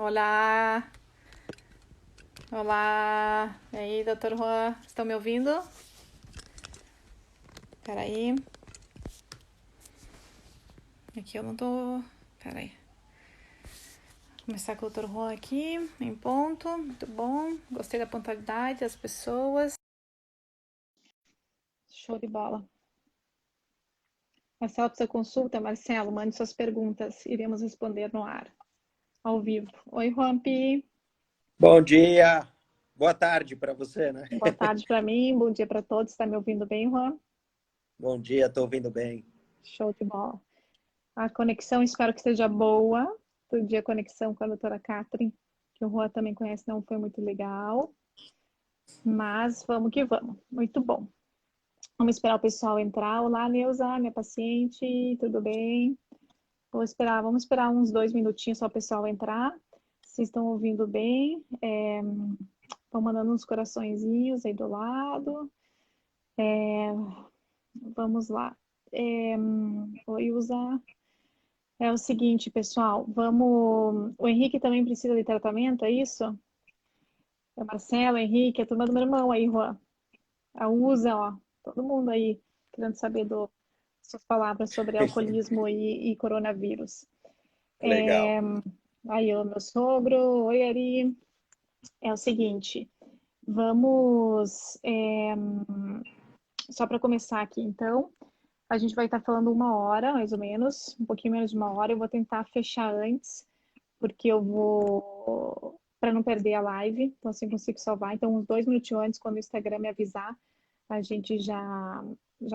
Olá, olá. E aí, doutor Juan, estão me ouvindo? Peraí. Aqui eu não tô. Peraí. Vou começar com o doutor Juan aqui, em ponto. Muito bom. Gostei da pontualidade das pessoas. Show de bola. Marcelo precisa consulta. Marcelo, mande suas perguntas. Iremos responder no ar, ao vivo. Oi, Juanpi. Bom dia, boa tarde para você, né? Boa tarde para mim, bom dia para todos. Está me ouvindo bem, Juan? Bom dia, estou ouvindo bem. Show de bola. A conexão, espero que seja boa. Todo dia a conexão com a doutora Catherine, que o Juan também conhece, não foi muito legal. Mas vamos que vamos. Muito bom. Vamos esperar o pessoal entrar. Olá, Neuza, minha paciente, tudo bem? Vamos esperar uns 2 minutinhos só o pessoal entrar. Vocês estão ouvindo bem? Estão mandando uns coraçõezinhos aí do lado. Vamos lá. Oi, Usa. É o seguinte, pessoal, vamos. O Henrique também precisa de tratamento, é isso? É o Marcelo, o Henrique, a turma do meu irmão aí, Juan. A Usa, ó, todo mundo aí querendo saber suas palavras sobre alcoolismo e coronavírus. Legal. Aí, o meu sogro, oi, Ari. É o seguinte, vamos. Só para começar aqui, então, a gente vai estar falando 1 hora, mais ou menos, um pouquinho menos de 1 hora. Eu vou tentar fechar antes, porque eu vou, para não perder a live, então assim consigo salvar. Então, uns 2 minutinhos antes, quando o Instagram me avisar, a gente já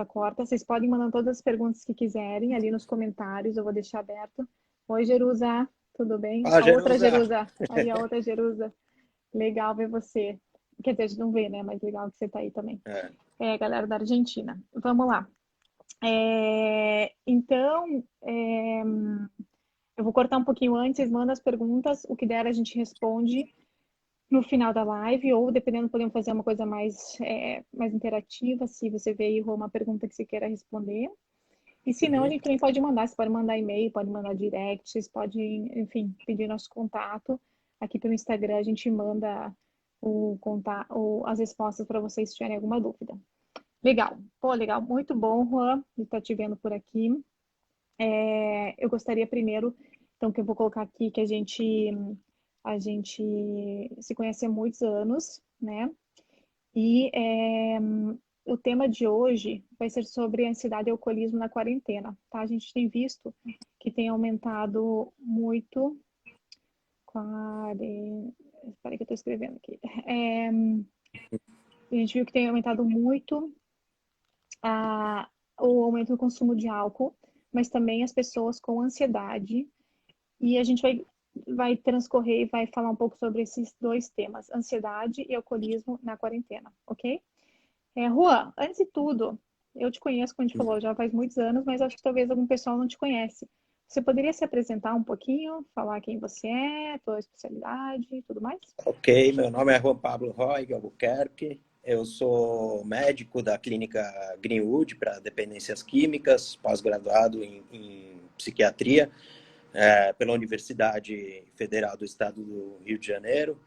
corta. Vocês podem mandar todas as perguntas que quiserem ali nos comentários, eu vou deixar aberto. Oi, Jerusa, tudo bem? Fala, A outra Jerusa. Jerusa, aí a outra Jerusa. Legal ver você. Quer dizer, a gente não vê, né? Mas legal que você tá aí também. É, Galera da Argentina. Vamos lá. Então, eu vou cortar um pouquinho antes, vocês mandam as perguntas, o que der a gente responde no final da live, ou dependendo, podemos fazer uma coisa mais interativa, se você vê aí uma pergunta que você queira responder. E se não, a uhum. gente também pode mandar, você pode mandar e-mail, pode mandar direct, vocês podem, enfim, pedir nosso contato. Aqui pelo Instagram a gente manda as respostas para vocês se tiverem alguma dúvida. Legal. Pô, legal. Muito bom, Juan, de estar te vendo por aqui. Eu gostaria primeiro, então, que eu vou colocar aqui que a gente se conhece há muitos anos, né? E o tema de hoje vai ser sobre ansiedade e alcoolismo na quarentena, tá? A gente tem visto que tem aumentado muito. Espera que eu estou escrevendo aqui. A gente viu que tem aumentado muito o aumento do consumo de álcool, mas também as pessoas com ansiedade. E a gente vai transcorrer e vai falar um pouco sobre esses dois temas, ansiedade e alcoolismo na quarentena, ok? Juan, antes de tudo, eu te conheço, como a gente falou, já faz muitos anos, mas acho que talvez algum pessoal não te conhece. Você poderia se apresentar um pouquinho, falar quem você é, tua especialidade e tudo mais? Ok, meu nome é Juan Pablo Roig Albuquerque. Eu sou médico da clínica Greenwood para dependências químicas, pós-graduado em psiquiatria pela Universidade Federal do Estado do Rio de Janeiro.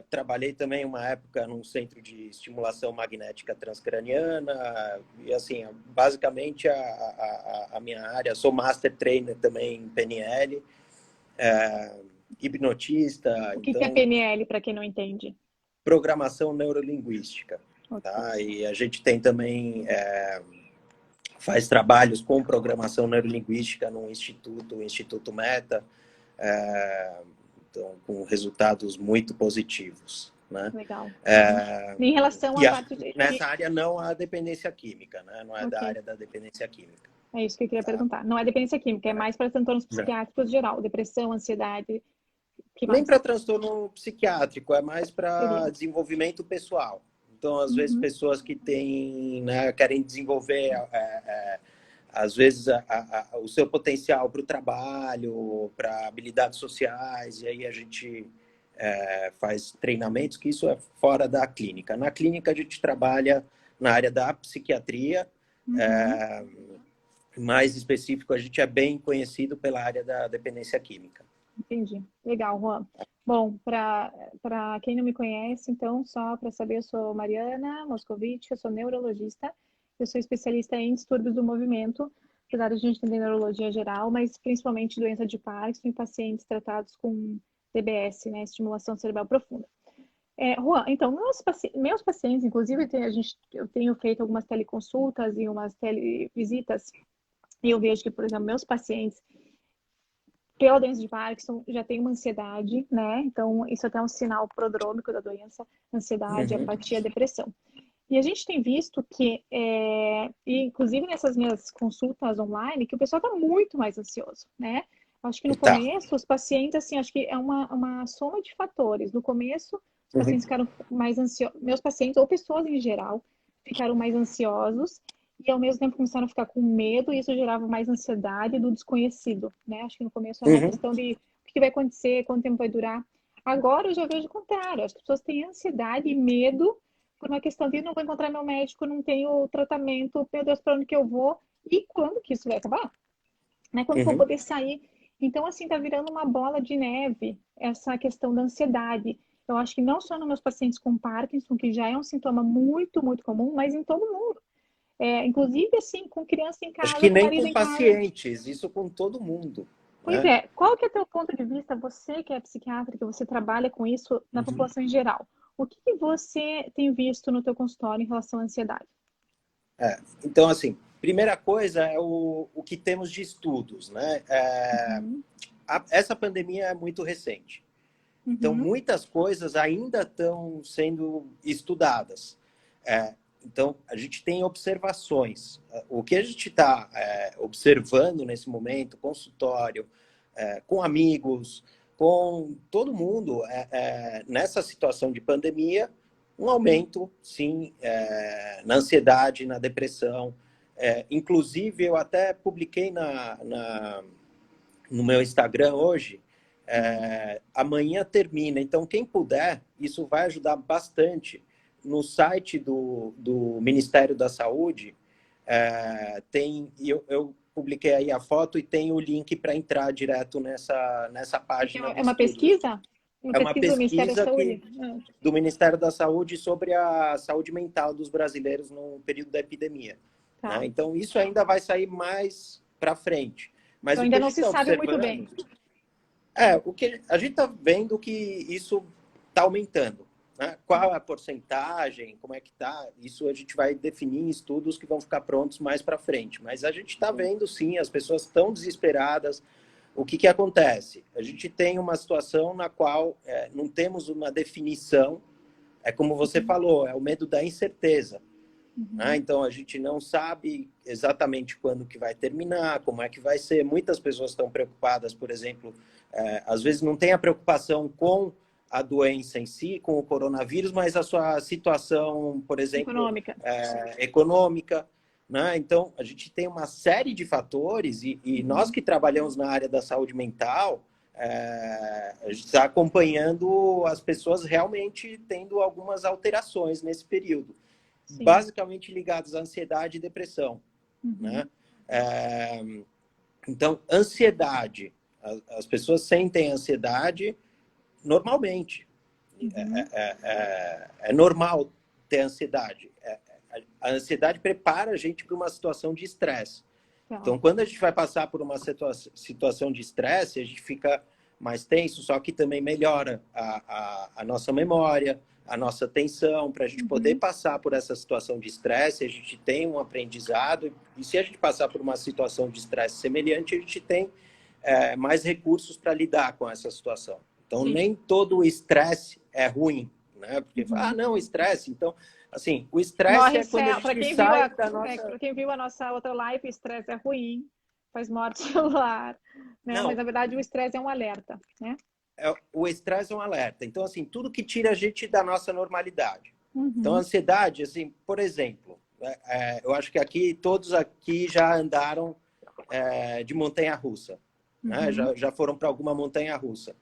Trabalhei também uma época num centro de estimulação magnética transcraniana e assim, basicamente a minha área, sou master trainer também em PNL, hipnotista, O que é então PNL, para quem não entende? programação neurolinguística, Ok. tá? E a gente tem também faz trabalhos com programação neurolinguística no Instituto, o Instituto Meta, então, com resultados muito positivos, né? Legal. Em relação à E parte de. nessa área não há dependência química, né? Não é da Ok, área da dependência química. é isso que eu queria Tá? perguntar. Não é dependência química, é mais para transtornos Não. psiquiátricos geral, depressão, ansiedade, que Nem mais? para transtorno psiquiátrico, é mais para Seria. desenvolvimento pessoal. Então, às vezes, Uhum. pessoas que têm, né, querem desenvolver, às vezes, o seu potencial para o trabalho, para habilidades sociais, e aí a gente faz treinamentos, que isso é fora da clínica. Na clínica, a gente trabalha na área da psiquiatria, Uhum. é, mais específico, a gente é bem conhecido pela área da dependência química. Entendi. Legal, Juan. Bom, para quem não me conhece, então, só para saber, eu sou Mariana Moscovici, eu sou neurologista, eu sou especialista em distúrbios do movimento, apesar de a gente entender neurologia geral, mas principalmente doença de Parkinson em pacientes tratados com DBS, né, estimulação cerebral profunda. Juan, então, meus pacientes, inclusive, eu tenho feito algumas teleconsultas e umas televisitas, e eu vejo que, por exemplo, meus pacientes pela doença de Parkinson já tem uma ansiedade, né? Então, isso até é um sinal prodrômico da doença, ansiedade, Uhum. apatia, depressão. E a gente tem visto que, inclusive nessas minhas consultas online, que o pessoal está muito mais ansioso, né? Acho que no Tá. começo, os pacientes, assim, acho que é uma soma de fatores. No começo, os pacientes Uhum. ficaram mais ansiosos, meus pacientes, ou pessoas em geral, ficaram mais ansiosos e ao mesmo tempo começaram a ficar com medo e isso gerava mais ansiedade do desconhecido, né? Acho que no começo era uma Uhum. questão de o que vai acontecer, quanto tempo vai durar. Agora eu já vejo o contrário, as pessoas têm ansiedade e medo por uma questão de não vou encontrar meu médico, não tenho tratamento, meu Deus, para onde que eu vou e quando que isso vai acabar? Né? Quando que eu vou Uhum. poder sair? Então, assim, tá virando uma bola de neve essa questão da ansiedade. Eu acho que não só nos meus pacientes com Parkinson, que já é um sintoma muito, muito comum, mas em todo mundo. Inclusive, assim, com criança em Acho casa, que com nem marido com em casa. pacientes, isso com todo mundo, Pois né? é, qual que é o teu ponto de vista, você que é psiquiatra, que você trabalha com isso na Uhum. população em geral? O que que você tem visto no teu consultório em relação à ansiedade? Então, assim, primeira coisa é o que temos de estudos, né? Uhum, Essa pandemia é muito recente. Então, uhum, muitas coisas ainda estão sendo estudadas. Então, a gente tem observações. O que a gente está observando nesse momento, consultório, com amigos, com todo mundo, nessa situação de pandemia, um aumento, sim, na ansiedade, na depressão. Inclusive, eu até publiquei no meu Instagram hoje, amanhã termina. Então, quem puder, isso vai ajudar bastante. No site do Ministério da Saúde, eu publiquei aí a foto e tem o link para entrar direto nessa página de É uma estudos. pesquisa? Uma É uma pesquisa do Ministério da pesquisa Saúde? do Ministério da Saúde sobre a saúde mental dos brasileiros no período da epidemia. Né? Tá. Então, isso ainda vai sair mais para frente. Mas Então o que ainda a não gente se está sabe muito observando bem. o que a gente está vendo que isso está aumentando. Né? Qual é a porcentagem, como é que está? Isso a gente vai definir em estudos que vão ficar prontos mais para frente. Mas a gente está vendo, sim, as pessoas estão desesperadas. O que acontece? A gente tem uma situação na qual não temos uma definição. É como você Uhum, falou, é o medo da incerteza. Né? uhum, Então, a gente não sabe exatamente quando que vai terminar, como é que vai ser. Muitas pessoas estão preocupadas, por exemplo, às vezes não tem a preocupação com a doença em si, com o coronavírus, mas a sua situação, por exemplo, econômica. econômica. Né? Então, a gente tem uma série de fatores e nós Uhum, que trabalhamos na área da saúde mental, a gente está acompanhando as pessoas realmente tendo algumas alterações nesse período sim. basicamente ligados à ansiedade e depressão, Uhum, né? É, então, ansiedade, as pessoas sentem ansiedade normalmente. uhum, É normal ter ansiedade. A ansiedade prepara a gente para uma situação de estresse. tá. Então, quando a gente vai passar por uma situação de estresse, a gente fica mais tenso, só que também melhora a nossa memória, a nossa atenção, para a gente poder Uhum, passar por essa situação de estresse, a gente tem um aprendizado, e se a gente passar por uma situação de estresse semelhante, a gente tem mais recursos para lidar com essa situação. Então, sim. nem todo o estresse é ruim, né? Porque, Uhum. não, estresse. Então, assim, o estresse Morre é quando a céu. Para gente quem viu sai da para nossa. quem viu a nossa outra live, estresse é ruim, faz morte celular, né? Mas Não, na verdade o estresse é um alerta, né? o estresse é um alerta. Então, assim, tudo que tira a gente da nossa normalidade. Então, a Uhum, ansiedade, assim, por exemplo, eu acho que aqui, todos aqui já andaram de montanha-russa, né? uhum, Já foram para alguma montanha-russa.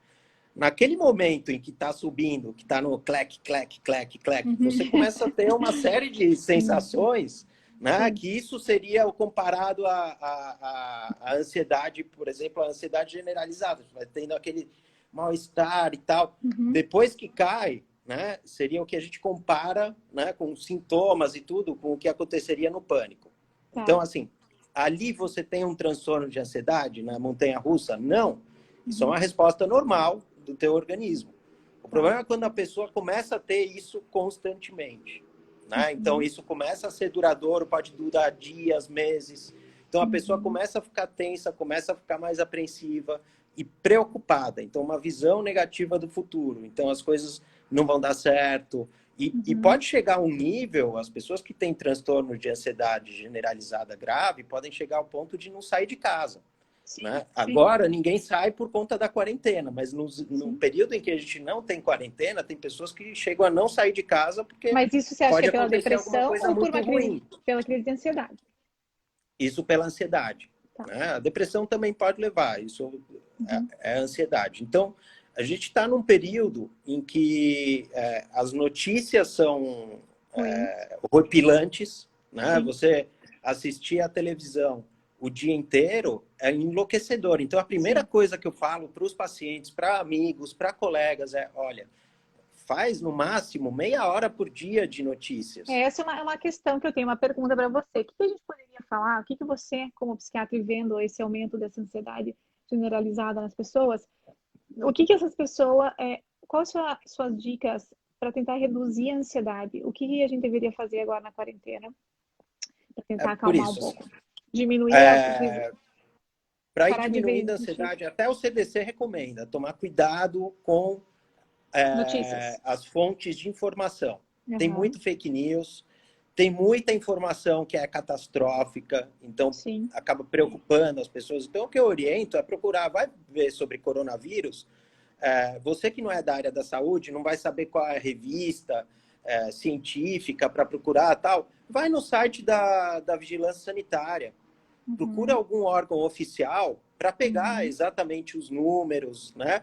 Naquele momento em que está subindo, que está no clec, clec, clec, clec, uhum. você começa a ter uma série de Sim. sensações né? Sim. Que isso seria o comparado à ansiedade, por exemplo, a ansiedade generalizada. Vai tendo aquele mal-estar e tal. Uhum. Depois que cai, né? Seria o que a gente compara, né? Com sintomas e tudo, com o que aconteceria no pânico. Então, Tá. assim, ali você tem um transtorno de ansiedade na montanha-russa? Não. Isso é Uhum. uma resposta normal do teu organismo. O Tá. problema é quando a pessoa começa a ter isso constantemente, né? Então, Uhum. isso começa a ser duradouro, pode durar dias, meses. Então, a pessoa Uhum. começa a ficar tensa, começa a ficar mais apreensiva e preocupada. Então, uma visão negativa do futuro. Então, as coisas não vão dar certo. E Uhum. pode chegar a um nível, as pessoas que têm transtorno de ansiedade generalizada grave podem chegar ao ponto de não sair de casa, Sim, né? sim, Agora, ninguém sai por conta da quarentena, mas no sim. período em que a gente não tem quarentena, tem pessoas que chegam a não sair de casa porque Mas isso você acha que pode é pela acontecer alguma depressão coisa ou por muito uma crise, ruim. pela crise de ansiedade? Isso pela ansiedade, Tá. né? A depressão também pode levar, isso Uhum. é ansiedade. Então, a gente está num período em que as notícias são Ruins. horripilantes, né? Sim, Você assistir à televisão o dia inteiro é enlouquecedor. Então, a primeira sim. coisa que eu falo para os pacientes, para amigos, para colegas é, olha, faz no máximo meia hora por dia de notícias. Essa é uma questão que eu tenho, uma pergunta para você. O que a gente poderia falar? O que você, como psiquiatra, e vendo esse aumento dessa ansiedade generalizada nas pessoas, o que essas pessoas, quais são as suas dicas para tentar reduzir a ansiedade? O que a gente deveria fazer agora na quarentena para É tentar por acalmar um isso, assim, pouco? Diminuir a, para ir parar de ver diminuindo a notícias. ansiedade, até o CDC recomenda tomar cuidado com Notícias. as fontes de informação. Tem Aham. muito fake news, tem muita informação que é catastrófica, então Sim, acaba preocupando as pessoas. Então, o que eu oriento é procurar, vai ver sobre coronavírus. Você que não é da área da saúde, não vai saber qual é a revista científica para procurar tal, vai no site da Vigilância Sanitária. Procura uhum, algum órgão oficial para pegar uhum, exatamente os números, né?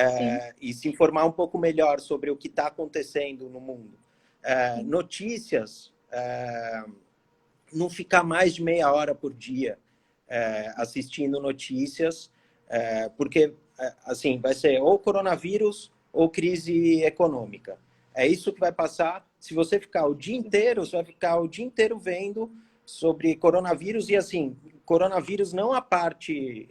sim, E se informar um pouco melhor sobre o que está acontecendo no mundo. sim, Notícias, não ficar mais de meia hora por dia assistindo notícias, porque assim vai ser ou coronavírus ou crise econômica. É isso que vai passar. Se você ficar o dia sim. inteiro, você vai ficar o dia inteiro vendo sobre coronavírus e assim, coronavírus não a parte,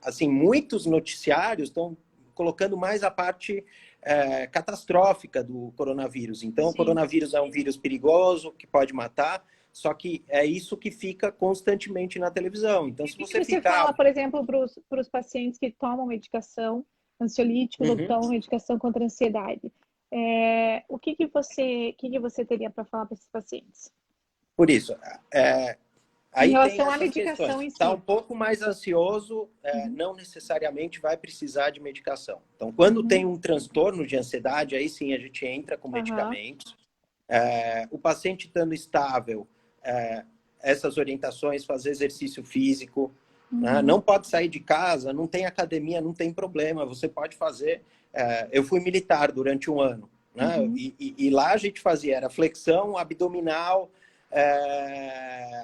assim, muitos noticiários estão colocando mais a parte catastrófica do coronavírus. Então, o Sim. coronavírus é um vírus perigoso que pode matar, só que é isso que fica constantemente na televisão. Então, E o se que você você ficar. fala, por exemplo, para os pacientes que tomam medicação, ansiolíticos ou que Uhum. tomam medicação contra a ansiedade? O que você teria para falar para esses pacientes? Por isso, Em aí tem relação à essas medicação questões. em Está um si. pouco mais ansioso, Uhum, não necessariamente vai precisar de medicação. Então, quando tem uhum, um transtorno de ansiedade, aí sim a gente entra com aham, medicamentos. O paciente estando estável, é, essas orientações, fazer exercício físico, né? Não uhum, pode sair de casa, não tem academia, não tem problema, você pode fazer. Eu fui militar durante um ano, né? uhum. E lá a gente fazia, era flexão abdominal,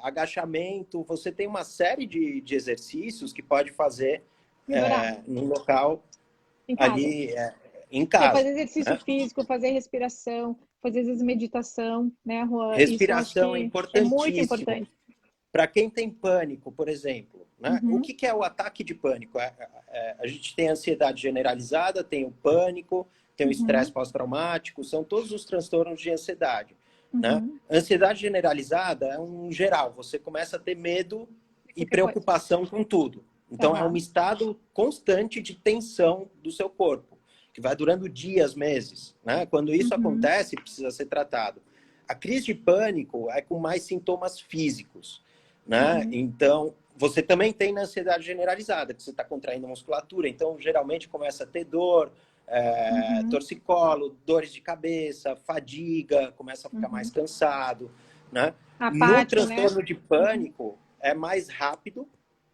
agachamento, você tem uma série de exercícios que pode fazer Melhorar no local em casa. ali em Que é fazer casa, exercício né? físico, fazer respiração, fazer às vezes meditação, né, Juan? Isso eu acho Respiração é que é muito importantíssimo. importante. Para quem tem pânico, por exemplo, né? O Uhum, que é o ataque de pânico? A gente tem a ansiedade generalizada, tem o pânico, tem o estresse uhum, pós-traumático, são todos os transtornos de ansiedade, né? uhum. Ansiedade generalizada é um geral, você começa a ter medo e Qualquer coisa. preocupação com tudo. Então, é um Aham, estado constante de tensão do seu corpo, que vai durando dias, meses, né? Quando isso uhum, acontece, precisa ser tratado. A crise de pânico é com mais sintomas físicos, né? uhum, Então, você também tem na ansiedade generalizada, que você está contraindo a musculatura, então geralmente começa a ter dor, uhum, torcicolo, dores de cabeça, fadiga, começa a ficar mais uhum. cansado, né? No Apático, né? transtorno de Uhum, pânico é mais rápido,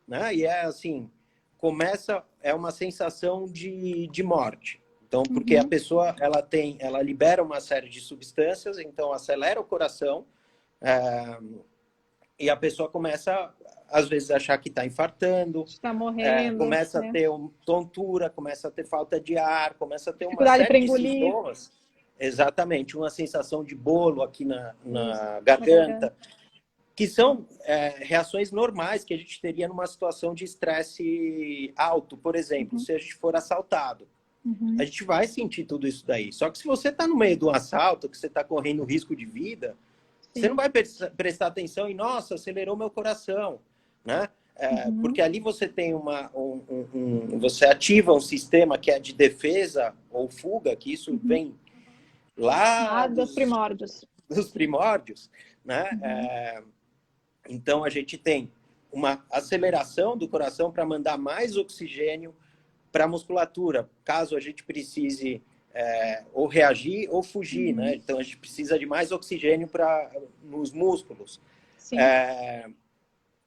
né? E é assim, começa, é uma sensação de morte. Então, porque a uhum, pessoa, ela libera uma série de substâncias, então acelera o coração, e a pessoa começa, às vezes, a achar que está infartando, Está morrendo, começa a né? ter tontura, começa a ter falta de ar, começa a ter uma Dificuldade série para de engolir. sintomas. Exatamente, uma sensação de bolo aqui Isso, na na garganta. garganta, que são reações normais que a gente teria numa situação de estresse alto. Por exemplo, Uhum, se a gente for assaltado, a uhum, gente vai sentir tudo isso daí. Só que se você está no meio de um assalto, que você está correndo risco de vida, você não sim. vai prestar atenção em, nossa, acelerou meu coração, né? Porque Uhum. ali você tem você ativa um sistema que é de defesa ou fuga, que isso Uhum. vem lá Lá dos primórdios. dos primórdios, né? Uhum. Então a gente tem uma aceleração do coração para mandar mais oxigênio para a musculatura, caso a gente precise ou reagir ou fugir, né? Uhum. Então a gente precisa de mais oxigênio nos músculos. Sim. É,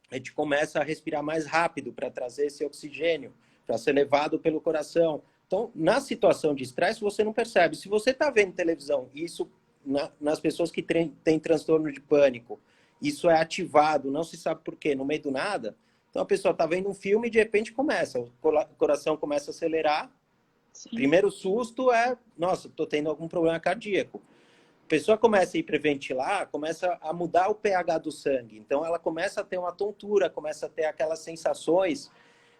a gente começa a respirar mais rápido para trazer esse oxigênio, para ser levado pelo coração. Então, na situação de estresse, você não percebe. Se você está vendo televisão, isso nas pessoas que têm transtorno de pânico, isso é ativado, não se sabe por quê, no meio do nada. Então, a pessoa está vendo um filme e de repente começa, o coração começa a acelerar. Sim. Primeiro susto é, nossa, estou tendo algum problema cardíaco. A pessoa começa a hiperventilar, começa a mudar o pH do sangue. Então, ela começa a ter uma tontura, começa a ter aquelas sensações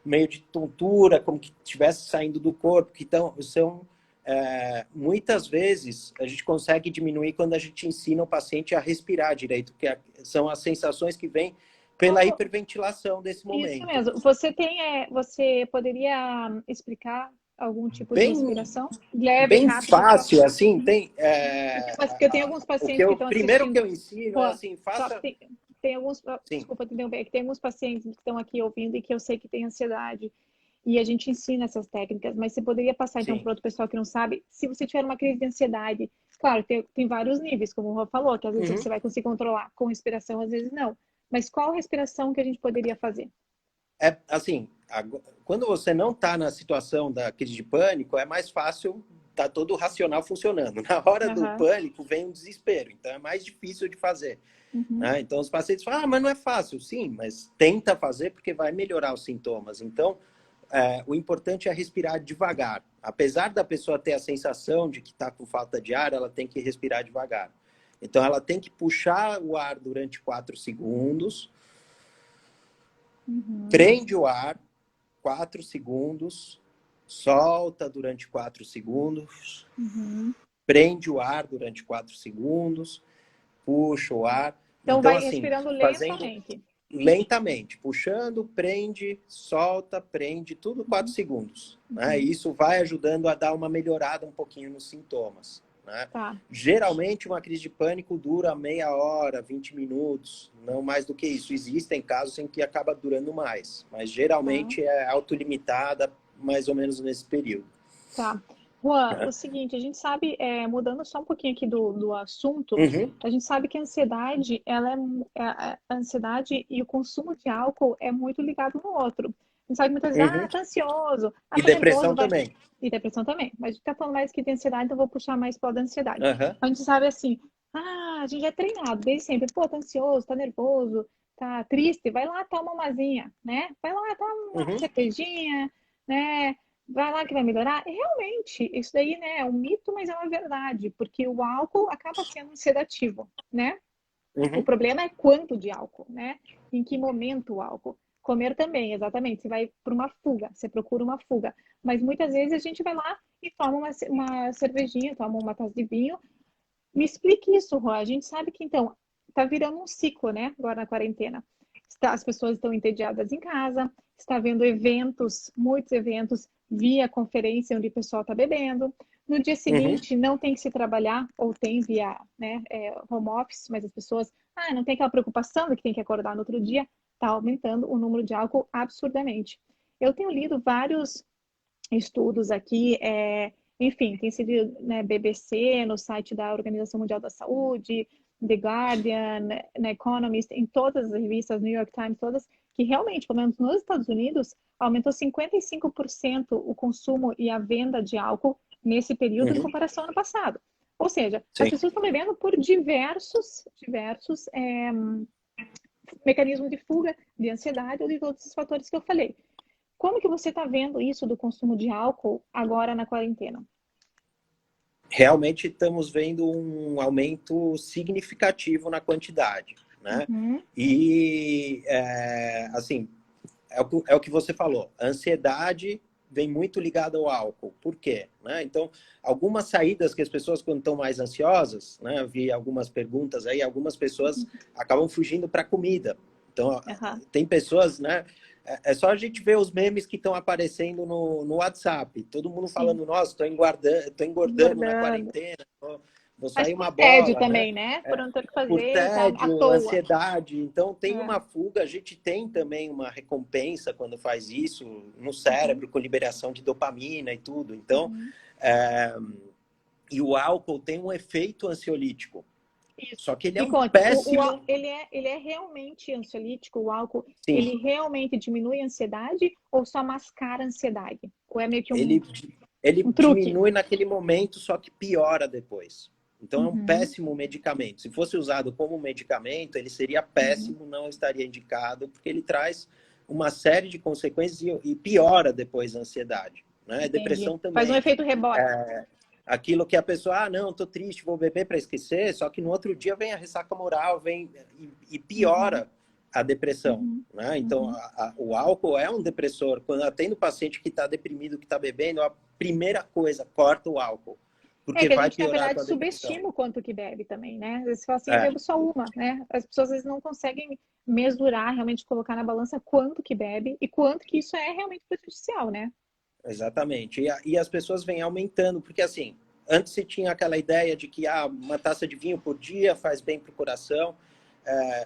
meio de tontura, como que estivesse saindo do corpo, que são muitas vezes a gente consegue diminuir quando a gente ensina o paciente a respirar direito, que são as sensações que vêm pela Como... hiperventilação desse Isso momento. mesmo. Você tem, você poderia explicar algum tipo de Bem, respiração leve, bem rápido, só fácil, assim, uhum. tem Porque eu tenho alguns pacientes que estão primeiro que assistindo. eu ensino é Pô, assim, só que faça, tem alguns, sim, desculpa te interromper, é que tem alguns pacientes que estão aqui ouvindo e que eu sei que têm ansiedade. E a gente ensina essas técnicas, mas você poderia passar então sim. para outro pessoal que não sabe, se você tiver uma crise de ansiedade, claro, tem vários níveis, como o Rô falou, que às vezes Uhum. você vai conseguir controlar com respiração, às vezes não. Mas qual respiração que a gente poderia fazer? Assim, quando você não está na situação da crise de pânico, é mais fácil, tá todo o racional funcionando. Na hora do Aham. pânico vem um desespero, então é mais difícil de fazer. Uhum. Né? Então os pacientes falam, mas não é fácil. Sim, mas tenta fazer porque vai melhorar os sintomas. Então, o importante é respirar devagar. Apesar da pessoa ter a sensação de que está com falta de ar, ela tem que respirar devagar. Então, ela tem que puxar o ar durante 4 segundos, Uhum. prende o ar 4 segundos, solta durante 4 segundos, Uhum. prende o ar durante 4 segundos, puxa o ar. Então Então, vai assim, respirando fazendo lentamente. lentamente, puxando, prende, solta, prende, tudo 4 Uhum. segundos. Né? Uhum. E isso vai ajudando a dar uma melhorada um pouquinho nos sintomas. Né? Tá. Geralmente, uma crise de pânico dura meia hora, 20 minutos, não mais do que isso. Existem casos em que acaba durando mais, mas Tá. geralmente é autolimitada, mais ou menos nesse período. Tá. Juan, o Né? seguinte, a gente sabe, mudando só um pouquinho aqui do assunto, Uhum, a gente sabe que a ansiedade, a ansiedade e o consumo de álcool é muito ligado no outro. A gente sabe que muitas vezes, uhum. tá ansioso, E tá nervoso, depressão vai. também. E depressão também. Mas a gente tá falando mais que de ansiedade, então eu vou puxar mais para da ansiedade. Uhum, A gente sabe assim, a gente é treinado desde sempre, pô, tá ansioso, tá nervoso, tá triste, vai lá, toma uma asinha, né? Vai lá, toma uma uhum, cervejinha, né? Vai lá que vai melhorar. E realmente, isso daí, né, é um mito, mas é uma verdade, porque o álcool acaba sendo um sedativo, né? O uhum, problema é quanto de álcool, né? Em que momento o álcool. Comer também, exatamente. Você vai para uma fuga, você procura uma fuga. Mas muitas vezes a gente vai lá e toma uma cervejinha, toma uma taça de vinho. Me explique isso, Rô. A gente sabe que, então, tá virando um ciclo, né? Agora na quarentena. As pessoas estão entediadas em casa, está havendo eventos, muitos eventos via conferência onde o pessoal está bebendo. No dia uhum, seguinte, não tem que se trabalhar, ou tem via home office, mas as pessoas não tem aquela preocupação de que tem que acordar no outro dia, está aumentando o número de álcool absurdamente. Eu tenho lido vários estudos aqui, enfim, tem sido, né, BBC, no site da Organização Mundial da Saúde, The Guardian, na Economist, em todas as revistas, New York Times, todas, que realmente, pelo menos nos Estados Unidos, aumentou 55% o consumo e a venda de álcool nesse período em uhum. comparação ao ano passado. Ou seja, as Sim. pessoas estão bebendo por diversos mecanismo de fuga, de ansiedade ou de todos esses fatores que eu falei. Como que você está vendo isso do consumo de álcool agora na quarentena? Realmente estamos vendo um aumento significativo na quantidade, né? Uhum. E, assim, é o que você falou, a ansiedade vem muito ligada ao álcool. Por quê? Né? Então, algumas saídas que as pessoas, quando estão mais ansiosas, né? Eu vi algumas perguntas aí, algumas pessoas acabam fugindo para a comida. Então, Uhum. tem pessoas, né? É só a gente ver os memes que estão aparecendo no WhatsApp. Todo mundo Sim. falando, nossa, tô engordando na Engordando. quarentena, vou Mas sair por uma tédio bola, né? também, né? Por não ter o que Por fazer, tá à tédio, toa. ansiedade. Então, tem É. uma fuga. A gente tem também uma recompensa quando faz isso no Uhum. cérebro, com liberação de dopamina e tudo. Então, Uhum. é... e o álcool tem um efeito ansiolítico. Isso. Só que ele é Me um conte, péssimo... ele é realmente ansiolítico, o álcool, Sim, ele realmente diminui a ansiedade ou só mascara a ansiedade? Ou é meio que ele, um ele truque? diminui naquele momento, só que piora depois. Então, é um Uhum. péssimo medicamento. Se fosse usado como medicamento, ele seria Uhum. péssimo, não estaria indicado, porque ele traz uma série de consequências e piora depois a ansiedade. Né? Entendi. Depressão Faz um também. efeito rebote. Aquilo que a pessoa, não, tô triste, vou beber para esquecer, só que no outro dia vem a ressaca moral, vem e Uhum. piora a depressão. Uhum. Né? Então, Uhum. o álcool é um depressor. Quando atendo paciente que está deprimido, que está bebendo, a primeira coisa, corta o álcool, É porque que a vai gente, na piorar a verdade, tua depressão. subestima o quanto que bebe também, né? Às vezes você fala assim, eu É, bebo só uma, né? As pessoas às vezes não conseguem mesurar, realmente colocar na balança quanto que bebe e quanto que isso é realmente prejudicial, né? exatamente. E as pessoas vêm aumentando, porque assim, antes se tinha aquela ideia de que uma taça de vinho por dia faz bem para o coração.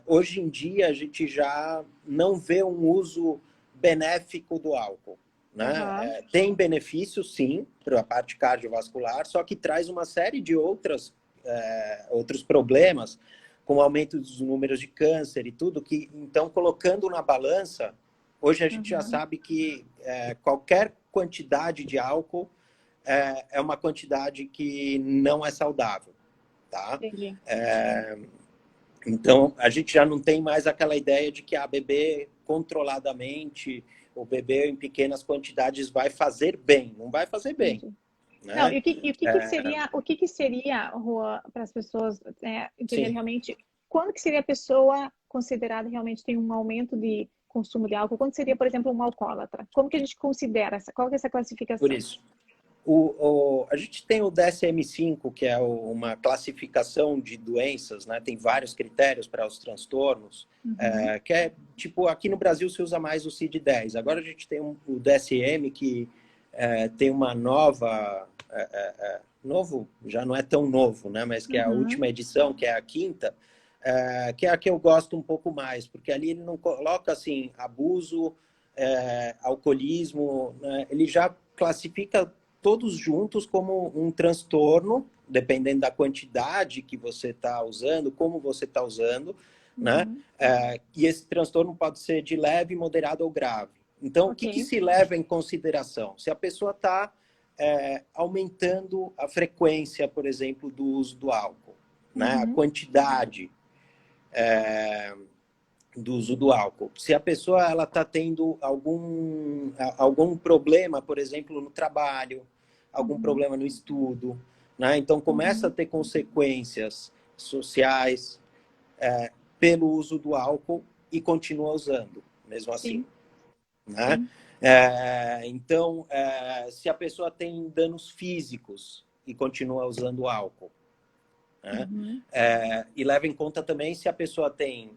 Hoje em dia, a gente já não vê um uso benéfico do álcool. Né? Aham. Tem benefícios, sim, para a parte cardiovascular, só que traz uma série de outros problemas, como aumento dos números de câncer e tudo, que, então, colocando na balança, hoje a gente já Uhum. sabe que qualquer quantidade de álcool é uma quantidade que não é saudável, tá? Entendi. Então, a gente já não tem mais aquela ideia de que beber controladamente ou beber em pequenas quantidades vai fazer bem. Não vai fazer bem, Entendi. Não, né? e o que que seria, Rua, para as pessoas entenderem Sim, realmente, quando que seria a pessoa considerada realmente tem um aumento de consumo de álcool? Quando seria, por exemplo, um alcoólatra? Como que a gente considera essa? Qual que é essa por classificação? isso. A gente tem o DSM-5, que é uma classificação de doenças, né? Tem vários critérios para os transtornos, Uhum. que é, tipo, aqui no Brasil se usa mais o CID-10. Agora a gente tem o DSM, que tem uma novo, já não é tão novo, né? Mas que é a Uhum. última edição, que é a quinta, que é a que eu gosto um pouco mais, porque ali ele não coloca, assim, abuso, alcoolismo, né? Ele já classifica todos juntos como um transtorno, dependendo da quantidade que você está usando, como você está usando, né? Uhum. E esse transtorno pode ser de leve, moderado ou grave. Então, o que Ok. se leva em consideração? Se a pessoa está aumentando a frequência, por exemplo, do uso do álcool, né? A Uhum. quantidade do uso do álcool. Se a pessoa ela está tendo algum problema, por exemplo, no trabalho, algum Uhum. problema no estudo, né? Então começa a Uhum. ter consequências sociais pelo uso do álcool e continua usando, mesmo assim, Sim, né? sim. Então, se a pessoa tem danos físicos e continua usando álcool, né? Uhum. E leva em conta também se a pessoa tem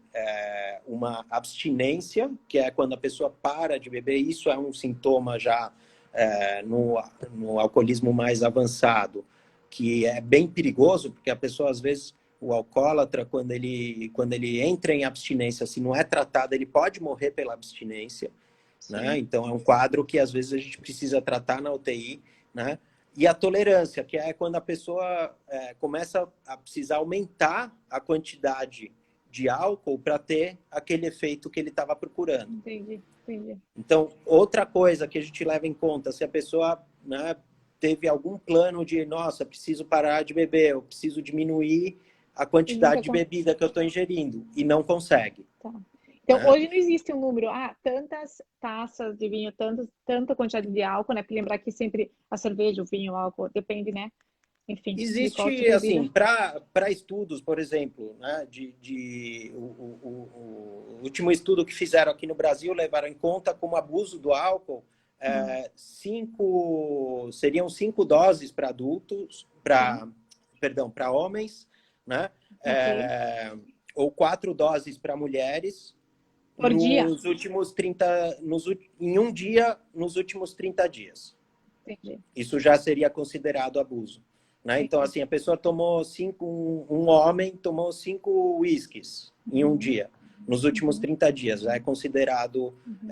uma abstinência, que é quando a pessoa para de beber, isso é um sintoma já no alcoolismo mais avançado, que é bem perigoso, porque a pessoa, às vezes, o alcoólatra, quando ele entra em abstinência, se não é tratado, ele pode morrer pela abstinência, né? Sim. Então, é um quadro que, às vezes, a gente precisa tratar na UTI, né? E a tolerância, que é quando a pessoa começa a precisar aumentar a quantidade de álcool para ter aquele efeito que ele estava procurando. Entendi, entendi. Então, outra coisa que a gente leva em conta, se a pessoa, né, teve algum plano de, nossa, preciso parar de beber, eu preciso diminuir a E nunca quantidade de bebida que eu estou ingerindo, e não consegue. tá. Então, hoje não existe um número, tantas taças de vinho, tanta quantidade de álcool, né? Porque lembrar que sempre a cerveja, o vinho, o álcool, depende, né? Enfim, de qual tipo Existe, de assim, bebida. para estudos, por exemplo, né, o último estudo que fizeram aqui no Brasil levaram em conta como abuso do álcool, seriam 5 doses para adultos, Sim, para homens, né, ok. ou 4 doses para mulheres Por dia. nos últimos 30, em um dia, nos últimos 30 dias. Entendi, Isso já seria considerado abuso. Né? Então, entendi. assim, a pessoa tomou um homem tomou 5 whiskies em um Uhum, dia, nos últimos uhum, 30 dias, já é considerado uhum.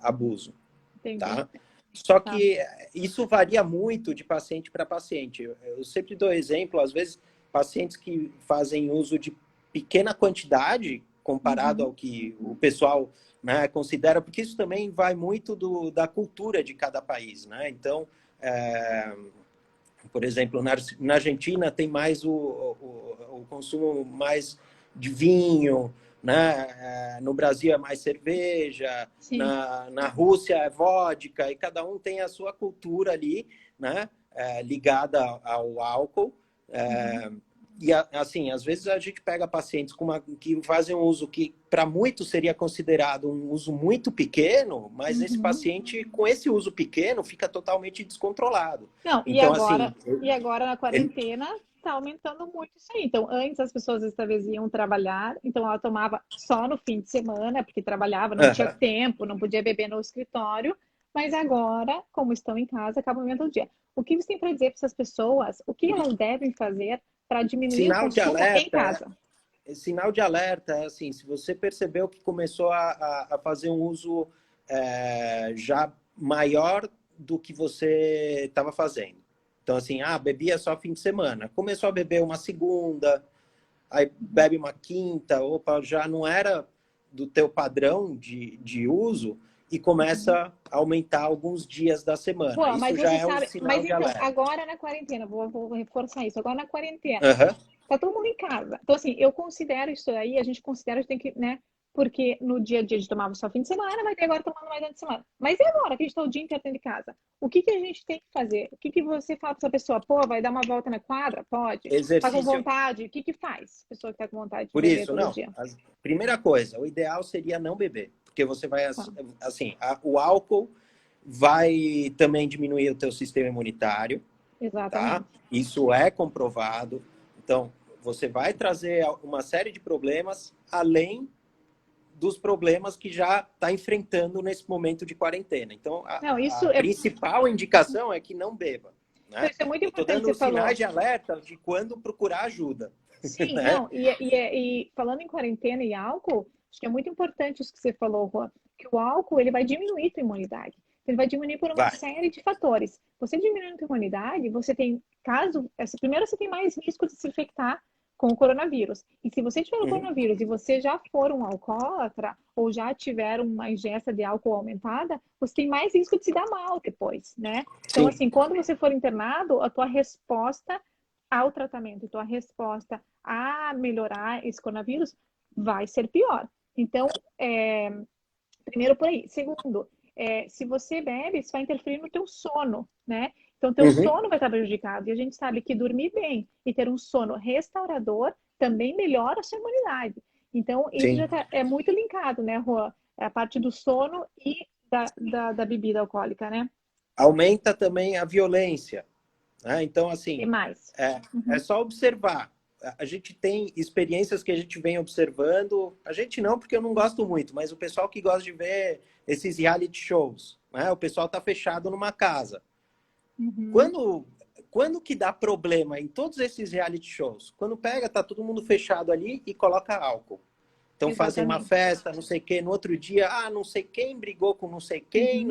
abuso. Entendi. Tá? Só Tá. que isso varia muito de paciente para paciente. Eu sempre dou exemplo, às vezes, pacientes que fazem uso de pequena quantidade, comparado Uhum. ao que o pessoal, né, considera, porque isso também vai muito da cultura de cada país. Né? Então, é, por exemplo, na Argentina tem mais o consumo mais de vinho, né? No Brasil é mais cerveja, Sim. na Rússia é vodka, e cada um tem a sua cultura ali, né? Ligada ao álcool. Uhum. E assim, às vezes a gente pega pacientes que fazem um uso que para muitos seria considerado um uso muito pequeno, mas esse Uhum. paciente com esse uso pequeno fica totalmente descontrolado. Não, Então, assim, e agora na ele... quarentena tá aumentando muito isso aí. Então, antes as pessoas talvez iam trabalhar, então ela tomava só no fim de semana, porque trabalhava, não tinha Uhum. tempo, não podia beber no escritório, mas agora, como estão em casa, acaba aumentando o dia. O que você tem para dizer para essas pessoas? O que elas devem fazer para diminuir o Sinal de consumo em alerta, casa? sinal de alerta é assim, se você percebeu que começou a fazer um uso já maior do que você estava fazendo. Então, assim, bebia só fim de semana. Começou a beber uma segunda, aí bebe uma quinta, opa, já não era do teu padrão de uso e Uhum. começa a aumentar alguns dias da semana. Pô, Isso mas já você é um sabe, mas sinal de então, alerta. agora na quarentena, vou reforçar isso, agora na quarentena, Uhum. tá todo mundo em casa. Então, assim, eu considero isso aí, a gente considera que tem que, né? Porque no dia a dia a gente tomava só fim de semana, vai ter agora tomando mais durante a semana. Mas e agora que a gente tá o dia inteiro dentro de casa? O que que a gente tem que fazer? O que que você fala pra essa pessoa? Pô, vai dar uma volta na quadra? Pode. Tá com Exercício. vontade? O que que faz? Pessoa que tá com vontade de Por beber isso, todo não. dia. Primeira coisa, o ideal seria não beber, porque você vai, Tá, assim, o álcool vai também diminuir o teu sistema imunitário, tá? exatamente. Isso é comprovado. Então, você vai trazer uma série de problemas, além dos problemas que já está enfrentando nesse momento de quarentena. Então, Não, a principal indicação é que não beba, né? isso é muito Eu estou importante, dando você sinais falou. de alerta de quando procurar ajuda, Sim, né? não, e falando em quarentena e álcool, acho que é muito importante isso que você falou, Juan, que o álcool ele vai diminuir a tua imunidade. Ele vai diminuir por uma Vai. série de fatores. Você diminuindo a tua imunidade, você tem, primeiro você tem mais risco de se infectar com o coronavírus. E se você tiver o Uhum. coronavírus e você já for um alcoólatra ou já tiver uma ingesta de álcool aumentada, você tem mais risco de se dar mal depois, né? Então, Sim. assim, quando você for internado, a tua resposta ao tratamento, tua resposta a melhorar esse coronavírus vai ser pior. Então, primeiro por aí. Segundo, se você bebe, isso vai interferir no teu sono, né? Então, teu Uhum. sono vai estar prejudicado. E a gente sabe que dormir bem e ter um sono restaurador também melhora a sua imunidade. Então, isso Sim. já é muito linkado, né, Juan? É a parte do sono e da bebida alcoólica, né? Aumenta também a violência, né? Então, E assim, mais. é Uhum. só observar. A gente tem experiências que a gente vem observando. A gente não, porque eu não gosto muito, mas o pessoal que gosta de ver esses reality shows, né? O pessoal tá fechado numa casa. Uhum. Quando, quando que dá problema em todos esses reality shows? Quando pega, tá todo mundo fechado ali e coloca álcool. Então fazem uma Exatamente. festa, não sei quem, no outro dia, não sei quem brigou com Uhum. não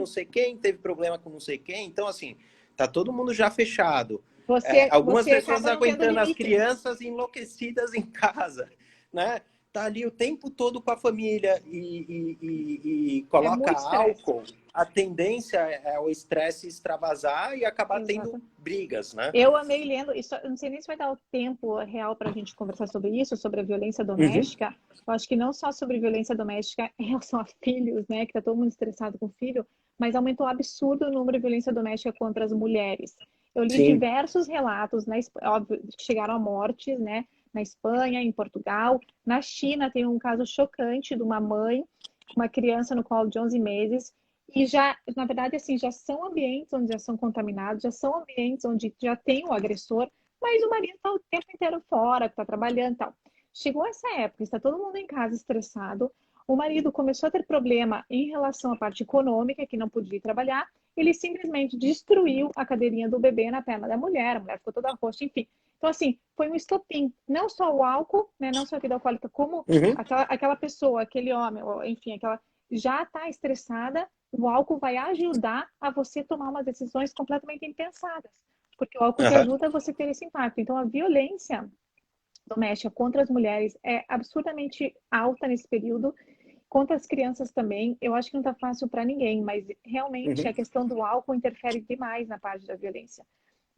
sei quem, teve problema com não sei quem. Então, assim, tá todo mundo já fechado. Você Algumas pessoas acaba não tendo aguentando as limite. crianças enlouquecidas em casa, né? tá ali o tempo todo com a família e É coloca muito estresse. álcool, a tendência é o estresse extravasar e acabar tendo Exato. brigas, né? Eu amei lendo, isso, eu não sei nem se vai dar o tempo real para a gente conversar sobre isso, sobre a violência Uhum. doméstica. Eu acho que não só sobre violência doméstica em relação a filhos, né, que tá todo mundo estressado com filho, mas aumentou absurdo o número de violência doméstica contra as mulheres. Eu li Sim. diversos relatos, né, óbvio, que chegaram a mortes, né, na Espanha, em Portugal. Na China tem um caso chocante de uma mãe com uma criança no colo de 11 meses e já, na verdade, assim, já são ambientes onde já são contaminados, já são ambientes onde já tem o agressor, mas o marido está o tempo inteiro fora, está trabalhando e tal. Chegou essa época, está todo mundo em casa estressado, o marido começou a ter problema em relação à parte econômica, que não podia trabalhar, ele simplesmente destruiu a cadeirinha do bebê na perna da mulher, a mulher ficou toda roxa, enfim. Então, assim, foi um estopim. Não só o álcool, né, não só a bebida alcoólica, como Uhum. aquela pessoa, aquele homem, enfim, aquela já está estressada, o álcool vai ajudar a você tomar umas decisões completamente impensadas, porque o álcool te Uhum. ajuda a você ter esse impacto. Então, a violência doméstica contra as mulheres é absurdamente alta nesse período, contra as crianças também. Eu acho que não está fácil para ninguém, mas realmente a Uhum. questão do álcool interfere demais na parte da violência. É.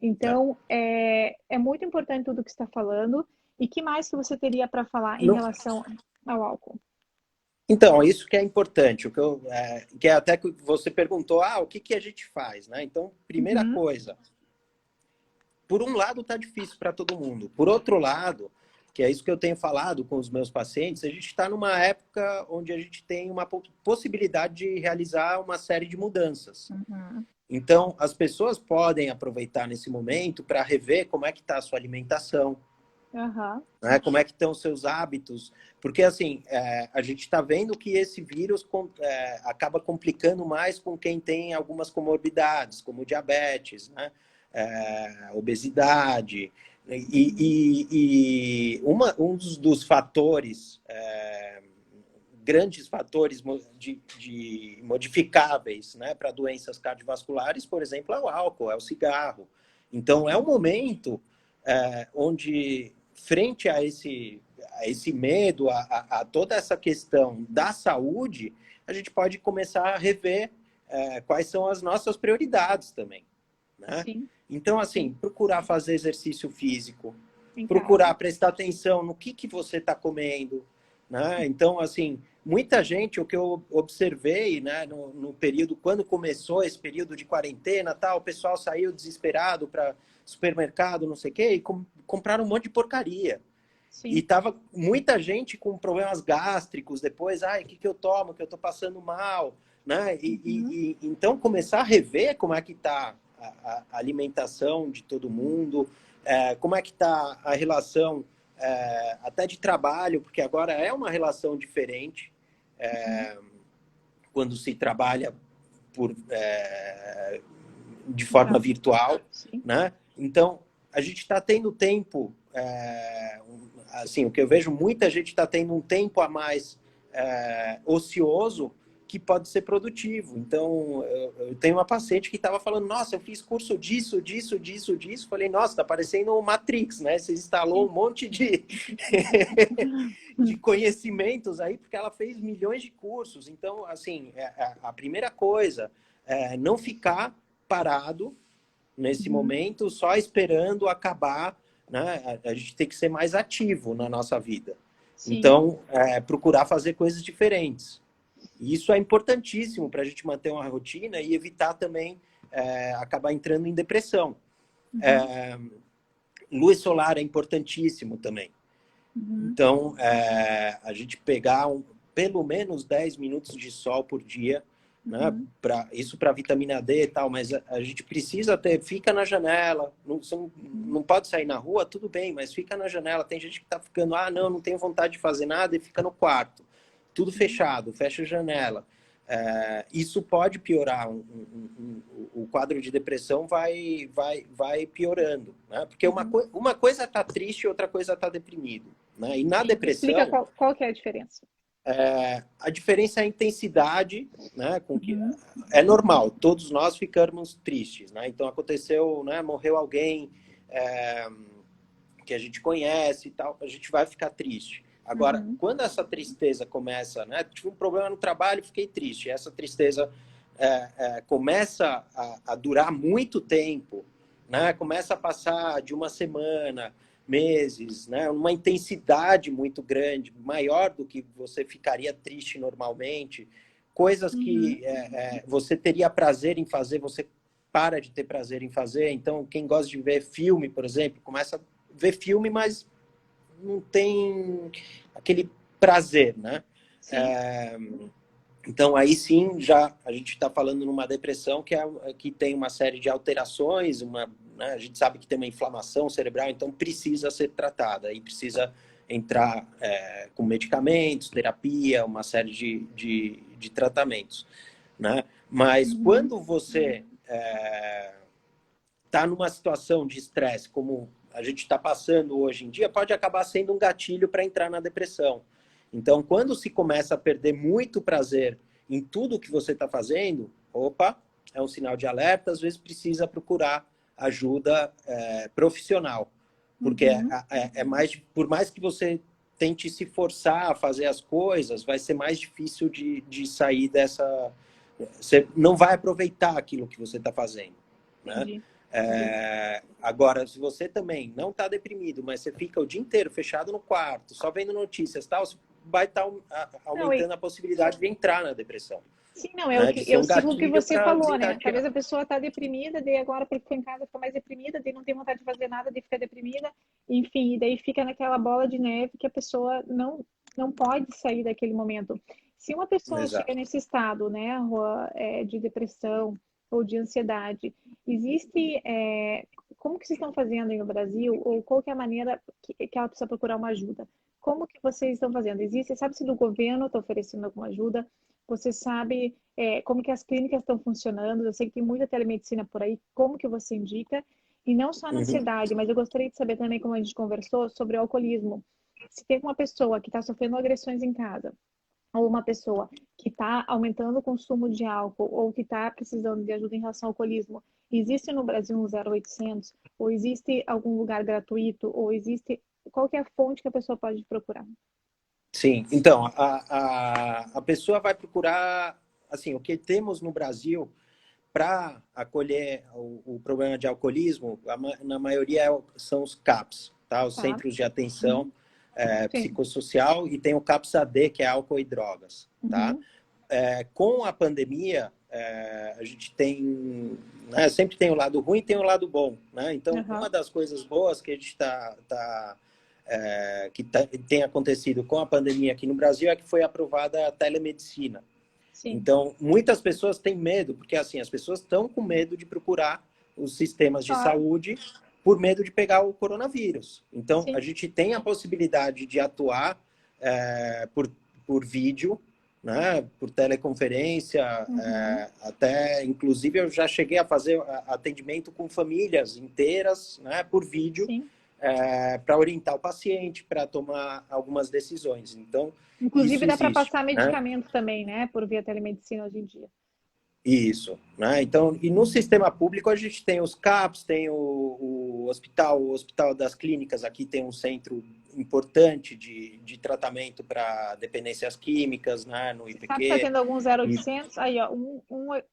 Então, é muito importante tudo que você está falando. E que mais que você teria para falar em No- relação ao álcool? Então, isso que é importante, que é até que você perguntou, o que a gente faz, né? Então, primeira Uhum, coisa, por um lado tá difícil para todo mundo, por outro lado, que é isso que eu tenho falado com os meus pacientes, a gente está numa época onde a gente tem uma possibilidade de realizar uma série de mudanças. uhum, Então, as pessoas podem aproveitar nesse momento para rever como é que está a sua alimentação, uhum. né? Como é que estão os seus hábitos, porque assim, a gente está vendo que esse vírus acaba complicando mais com quem tem algumas comorbidades, como diabetes, né? Obesidade, um dos fatores, grandes fatores de modificáveis, né, para doenças cardiovasculares, por exemplo, é o álcool, é o cigarro. Então, é um momento onde, frente a esse medo, a toda essa questão da saúde, a gente pode começar a rever quais são as nossas prioridades também, né? Sim, Então, assim, sim, procurar fazer exercício físico, em procurar casa. prestar atenção no que você está comendo, né? Então, assim, muita gente, o que eu observei, né, no período, quando começou esse período de quarentena, tal, o pessoal saiu desesperado para supermercado, não sei o quê, e compraram um monte de porcaria. E Sim. tava muita gente com problemas gástricos depois, o que eu tomo, que eu tô passando mal, né? Uhum. Então começar a rever como é que tá a alimentação de todo mundo, como é que tá a relação até de trabalho, porque agora é uma relação diferente Uhum. quando se trabalha de forma Tá. virtual, Sim. né? Então a gente está tendo tempo, assim, o que eu vejo, muita gente está tendo um tempo a mais ocioso que pode ser produtivo. Então, eu tenho uma paciente que estava falando, nossa, eu fiz curso disso, disso, disso, disso. Falei, nossa, tá parecendo o Matrix, né? Você instalou Sim. um monte de conhecimentos aí, porque ela fez milhões de cursos. Então, assim, a primeira coisa é não ficar parado nesse Uhum. momento, só esperando acabar, né? A gente tem que ser mais ativo na nossa vida. Sim. Então, procurar fazer coisas diferentes. E isso é importantíssimo para a gente manter uma rotina e evitar também acabar entrando em depressão. Uhum. Luz solar é importantíssimo também. Uhum. Então, a gente pegar pelo menos 10 minutos de sol por dia, né? Uhum. Isso para vitamina D e tal, mas a gente precisa ter, fica na janela, Uhum. não pode sair na rua, tudo bem, mas fica na janela. Tem gente que está ficando, não tenho vontade de fazer nada e fica no quarto. Tudo Uhum. fechado, fecha a janela. Isso pode piorar, o quadro de depressão vai piorando, né? Porque Uhum. uma coisa está triste e outra coisa está deprimido, né? E na Sim. Explica depressão, qual que é a diferença. a diferença é a intensidade, né? Com que Uhum. é normal, todos nós ficamos tristes, né? Então aconteceu, né? Morreu alguém que a gente conhece e tal, a gente vai ficar triste. Agora, quando essa tristeza começa, né? Tive um problema no trabalho, fiquei triste. Essa tristeza começa a durar muito tempo, né? Começa a passar de uma semana, meses, né? Uma intensidade muito grande, maior do que você ficaria triste normalmente. Coisas que você teria prazer em fazer, você para de ter prazer em fazer. Então, quem gosta de ver filme, por exemplo, começa a ver filme, mas não tem aquele prazer, né? Então, aí sim, já a gente está falando numa depressão que tem uma série de alterações, né? A gente sabe que tem uma inflamação cerebral, então precisa ser tratada e precisa entrar com medicamentos, terapia, uma série de tratamentos, né? Mas quando você está numa situação de estresse, como a gente está passando hoje em dia, pode acabar sendo um gatilho para entrar na depressão. Então, quando se começa a perder muito prazer em tudo que você está fazendo, opa, é um sinal de alerta, às vezes precisa procurar ajuda profissional. Porque por mais que você tente se forçar a fazer as coisas, vai ser mais difícil de sair dessa... Você não vai aproveitar aquilo que você está fazendo, né? Agora, se você também não está deprimido, mas você fica o dia inteiro fechado no quarto, só vendo notícias e tal, vai estar aumentando a possibilidade de entrar na depressão. Sim, não, é o ciclo que você falou, né? desencadear. Talvez a pessoa está deprimida, daí agora porque ficou em casa fica mais deprimida, daí não tem vontade de fazer nada, daí fica deprimida, enfim, e daí fica naquela bola de neve que a pessoa não pode sair daquele momento. Se uma pessoa chega nesse estado, né, de depressão ou de ansiedade, existe... como que vocês estão fazendo aí no Brasil? Ou qual que é a maneira que ela precisa procurar uma ajuda? Como que vocês estão fazendo? Sabe se do governo está oferecendo alguma ajuda? Você sabe como que as clínicas estão funcionando? Eu sei que tem muita telemedicina por aí. Como que você indica? E não só na ansiedade, mas eu gostaria de saber também, como a gente conversou, sobre o alcoolismo. Se tem uma pessoa que está sofrendo agressões em casa, ou uma pessoa que está aumentando o consumo de álcool, ou que está precisando de ajuda em relação ao alcoolismo, existe no Brasil um 0800? Ou existe algum lugar gratuito? Ou existe... Qual que é a fonte que a pessoa pode procurar? Sim, então, a pessoa vai procurar, assim, o que temos no Brasil para acolher o problema de alcoolismo, na maioria são os CAPs, tá? Os Centros de Atenção Psicossocial, e tem o CAPS-AD, que é álcool e drogas, tá? Com a pandemia, a gente tem, né, sempre tem o lado ruim e tem o lado bom, né? Então, uma das coisas boas que a gente tem acontecido com a pandemia aqui no Brasil é que foi aprovada a telemedicina. Sim. Então, muitas pessoas têm medo, porque assim, as pessoas estão com medo de procurar os sistemas de saúde por medo de pegar o coronavírus. Então, a gente tem a possibilidade de atuar por vídeo, né, por teleconferência, até, inclusive, eu já cheguei a fazer atendimento com famílias inteiras, né, por vídeo, para orientar o paciente, para tomar algumas decisões. Então, inclusive, dá para passar medicamento também, né, por via telemedicina hoje em dia. Isso, né? Então, e no sistema público a gente tem os CAPs, tem o Hospital das Clínicas, aqui tem um centro importante de tratamento para dependências químicas, né, no IPQ. Está fazendo algum 0800? Aí, ó,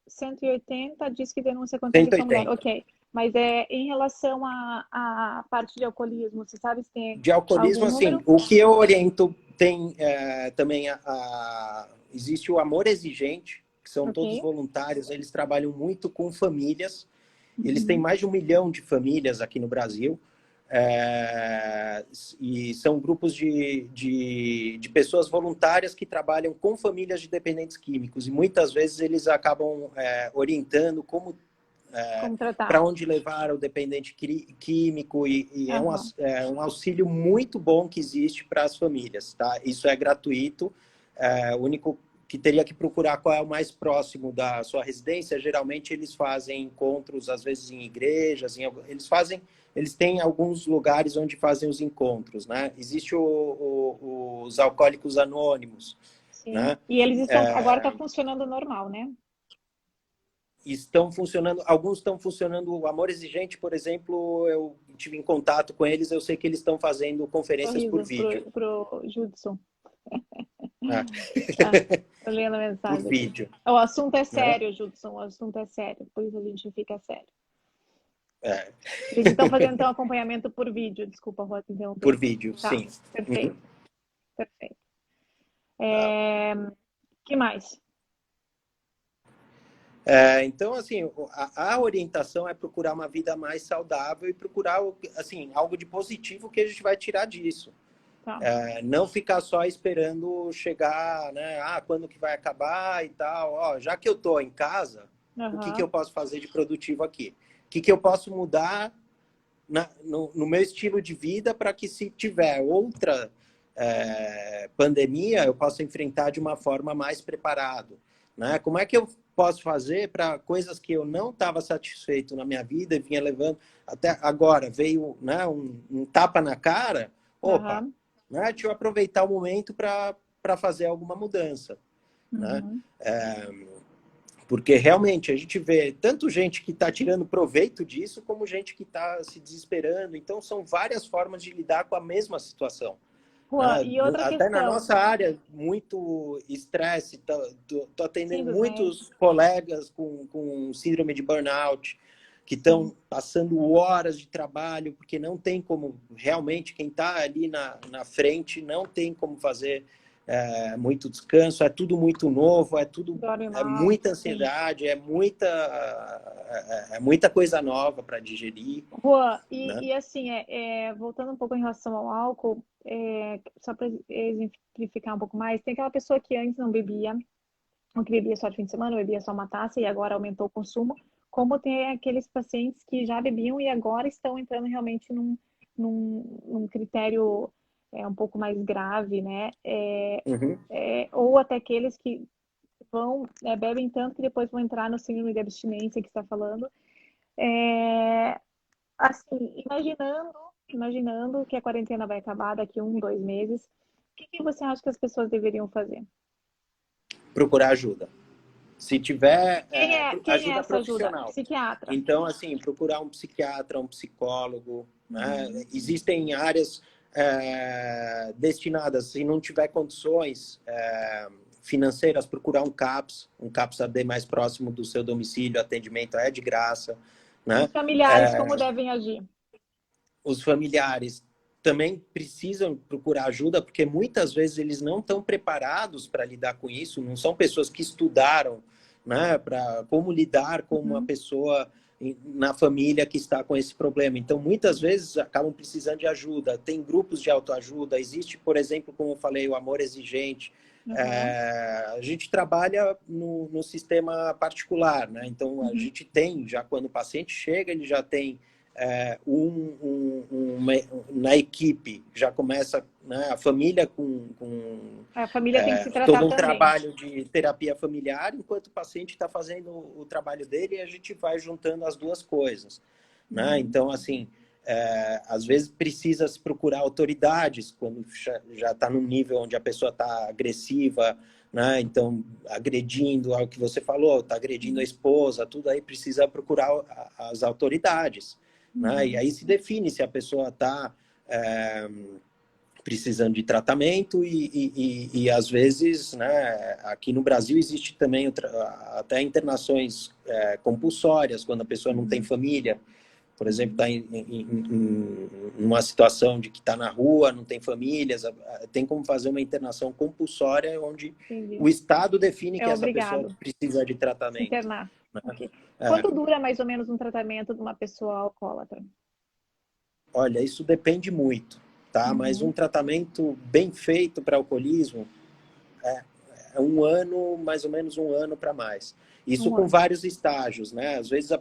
180 diz que denúncia contra agressão à mulher. Ok. Mas em relação à parte de alcoolismo, você sabe se tem de alcoolismo, assim, número? O que eu oriento tem também existe o Amor Exigente, que são todos voluntários, eles trabalham muito com famílias, eles têm mais de 1 milhão de famílias aqui no Brasil, e são grupos de pessoas voluntárias que trabalham com famílias de dependentes químicos, e muitas vezes eles acabam orientando como para onde levar o dependente químico, e é um auxílio muito bom que existe para as famílias, tá? Isso é gratuito, o único que teria que procurar qual é o mais próximo da sua residência. Geralmente eles fazem encontros, às vezes em igrejas, eles têm alguns lugares onde fazem os encontros, né? Existe os Alcoólicos Anônimos, sim, né? E eles estão, agora está funcionando normal, né? estão funcionando, alguns estão funcionando. O Amor Exigente, por exemplo, eu tive em contato com eles, eu sei que eles estão fazendo conferências por Sorriso vídeo. pro Judson. Ah, Tá, tô lendo a por mensagem aqui. vídeo, O assunto é né? sério, Judson, o assunto é sério, por isso a gente fica sério. É, Eles estão fazendo então acompanhamento por vídeo, desculpa, Rô, te por interromper. vídeo, Tá, sim. Uhum. perfeito, perfeito. Tá. Que mais? Então, assim, a orientação é procurar uma vida mais saudável e procurar, assim, algo de positivo que a gente vai tirar disso. Tá. Não ficar só esperando chegar, né? Ah, quando que vai acabar e tal. Ó, já que eu tô em casa, o que Aham. eu posso fazer de produtivo aqui? O que eu posso mudar no meu estilo de vida para que, se tiver outra pandemia, eu possa enfrentar de uma forma mais preparado, né? Como é que eu posso fazer para coisas que eu não estava satisfeito na minha vida e vinha levando até agora, veio, né, um tapa na cara, opa, Aham. né? Deixa eu aproveitar o momento para fazer alguma mudança, né? Uhum. Porque realmente a gente vê tanto gente que está tirando proveito disso, como gente que está se desesperando. Então, são várias formas de lidar com a mesma situação, Juan, né? e outra Até na questão, nossa área, muito estresse. Tô sim, atendendo dos médicos. muitos colegas com síndrome de burnout, que Sim. estão passando horas de trabalho, porque não tem como, realmente, quem está ali na frente, não tem como fazer muito descanso, é tudo muito novo, Dorme é mal, muita sim. ansiedade, é muita coisa nova para digerir, Juan, né? e assim, voltando um pouco em relação ao álcool, só para exemplificar um pouco mais, tem aquela pessoa que antes não bebia, ou que bebia só de fim de semana, ou bebia só uma taça e agora aumentou o consumo, como tem aqueles pacientes que já bebiam e agora estão entrando realmente num critério um pouco mais grave, né? Uhum. Ou até aqueles que bebem tanto que depois vão entrar no síndrome de abstinência que está falando. É, assim, imaginando que a quarentena vai acabar daqui 1, 2 meses, o que você acha que as pessoas deveriam fazer? Procurar ajuda. Se tiver Quem é ajuda essa ajuda? profissional. Psiquiatra. Então, assim, procurar um psiquiatra, um psicólogo, né? Uhum. Existem áreas destinadas, se não tiver condições financeiras, procurar um CAPS AD mais próximo do seu domicílio, atendimento é de graça, Os né? familiares, como devem agir? Os familiares também precisam procurar ajuda, porque muitas vezes eles não estão preparados para lidar com isso, não são pessoas que estudaram, né, para como lidar com uma Uhum. pessoa na família que está com esse problema. Então, muitas vezes acabam precisando de ajuda. Tem grupos de autoajuda, existe, por exemplo, como eu falei, o Amor Exigente. Uhum. A gente trabalha no sistema particular, né? Então, a Uhum. gente tem, já quando o paciente chega, ele já tem na equipe, já começa, né, a família com A família tem que se tratar todo um também. trabalho de terapia familiar, enquanto o paciente está fazendo o trabalho dele, e a gente vai juntando as duas coisas, né? Uhum. Então, assim, às vezes precisa se procurar autoridades quando já está num nível onde a pessoa está agressiva, né? Então, agredindo, é o que você falou, está agredindo a Uhum. esposa, tudo aí precisa procurar as autoridades, né? E Uhum. aí se define se a pessoa está precisando de tratamento e às vezes, né, aqui no Brasil existe também até internações compulsórias, quando a pessoa não tem Uhum. família, por exemplo, Uhum. está em uma situação de que está na rua, não tem famílias, tem como fazer uma internação compulsória onde Entendi. o Estado define É que essa pessoa obrigado precisa de se tratamento, internar. né? Ok. É, Quanto dura mais ou menos um tratamento de uma pessoa alcoólatra? olha, isso depende muito, tá? Mas um Uhum. tratamento bem feito para alcoolismo é um ano, mais ou menos um ano para mais. Isso Um com ano. vários estágios, né? Às vezes,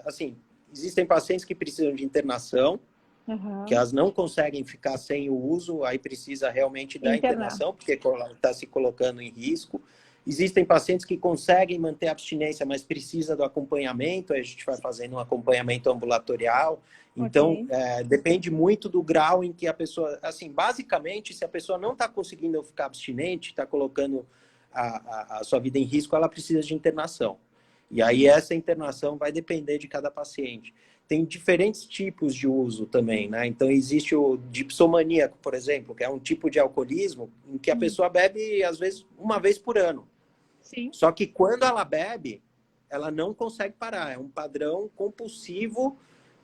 assim, existem pacientes que precisam de internação, que Uhum. elas não conseguem ficar sem o uso, aí precisa realmente da Internar. internação, porque está se colocando em risco. Existem pacientes que conseguem manter a abstinência, mas precisa do acompanhamento, aí a gente vai fazendo um acompanhamento ambulatorial. Então, Ok. depende muito do grau em que a pessoa... Assim, basicamente, se a pessoa não está conseguindo ficar abstinente, está colocando a sua vida em risco, ela precisa de internação. E aí essa internação vai depender de cada paciente. Tem diferentes tipos de uso também, né? Então existe o dipsomaníaco, por exemplo, que é um tipo de alcoolismo em que a pessoa bebe, às vezes, uma vez por ano. Sim. Só que quando ela bebe, ela não consegue parar. É um padrão compulsivo,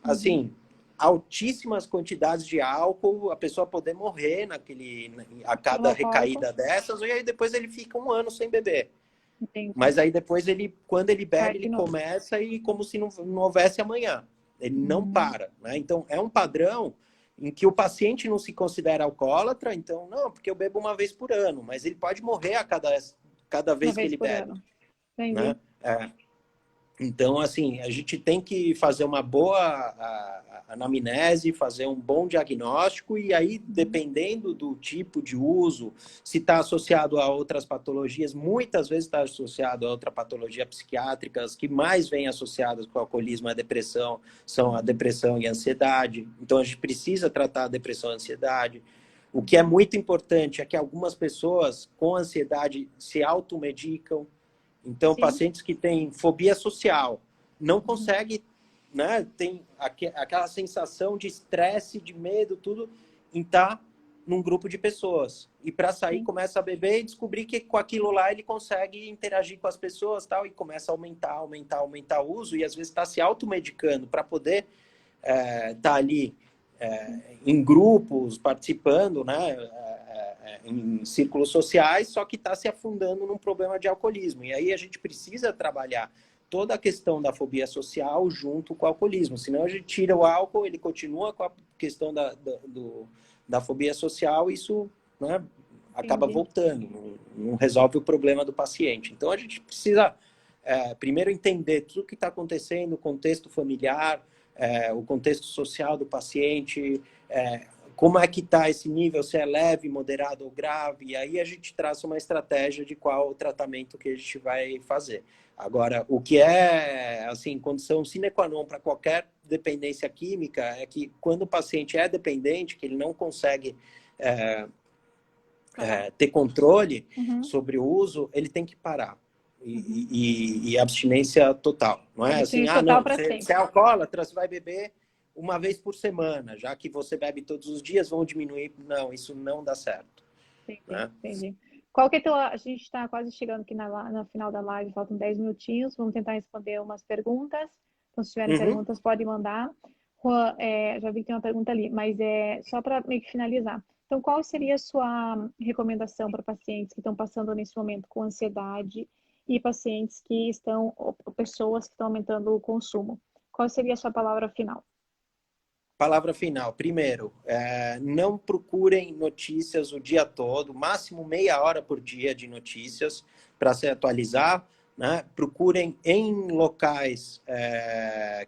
assim, altíssimas quantidades de álcool, a pessoa poder morrer a Pelo cada alcoólico. recaída dessas, e aí depois ele fica um ano sem beber. Entendi. Mas aí depois quando ele Vai bebe, de ele novo. começa e como se não houvesse amanhã. Ele não para, né? Então é um padrão em que o paciente não se considera alcoólatra, então, não, porque eu bebo uma vez por ano, mas ele pode morrer cada Uma vez que vez ele por bebe, ano. Entendi. né? Então, assim, a gente tem que fazer uma boa anamnese, fazer um bom diagnóstico e aí, dependendo do tipo de uso, se está associado a outras patologias, muitas vezes está associado a outra patologia psiquiátrica, as que mais vêm associadas com o alcoolismo e a depressão são a depressão e a ansiedade. Então, a gente precisa tratar a depressão e a ansiedade. O que é muito importante é que algumas pessoas com ansiedade se automedicam. Então, Sim. pacientes que têm fobia social não conseguem, né? Tem aquela sensação de estresse, de medo, tudo, em estar num grupo de pessoas. E para sair, Sim. começa a beber e descobrir que com aquilo lá ele consegue interagir com as pessoas, tal, e começa a aumentar o uso, e às vezes está se automedicando para poder estar ali em grupos, participando, né? Em círculos sociais, só que está se afundando num problema de alcoolismo. E aí a gente precisa trabalhar toda a questão da fobia social junto com o alcoolismo. Senão a gente tira o álcool, ele continua com a questão da fobia social e isso, né, acaba Entendi. voltando, não resolve o problema do paciente. Então a gente precisa primeiro entender tudo o que está acontecendo, o contexto familiar, o contexto social do paciente, como é que está esse nível, se é leve, moderado ou grave, e aí a gente traça uma estratégia de qual o tratamento que a gente vai fazer. Agora, o que é, assim, condição sine qua non para qualquer dependência química é que quando o paciente é dependente, que ele não consegue ter controle sobre o uso, ele tem que parar. E abstinência total. Não é assim, Abstinência total não, para você é sempre. alcoólatra, você vai beber uma vez por semana, já que você bebe todos os dias, vão diminuir. Não, isso não dá certo. Entendi, Né? entendi. Qual que é a gente está quase chegando aqui na final da live, faltam 10 minutinhos, vamos tentar responder umas perguntas. Então, se tiverem Uhum. perguntas, pode mandar. Juan, já vi que tem uma pergunta ali, mas é só para meio que finalizar. Então, qual seria a sua recomendação para pacientes que estão passando nesse momento com ansiedade e pacientes que estão, ou pessoas que estão aumentando o consumo? Qual seria a sua palavra final? Palavra final. Primeiro, não procurem notícias o dia todo, máximo meia hora por dia de notícias para se atualizar. Né? Procurem em locais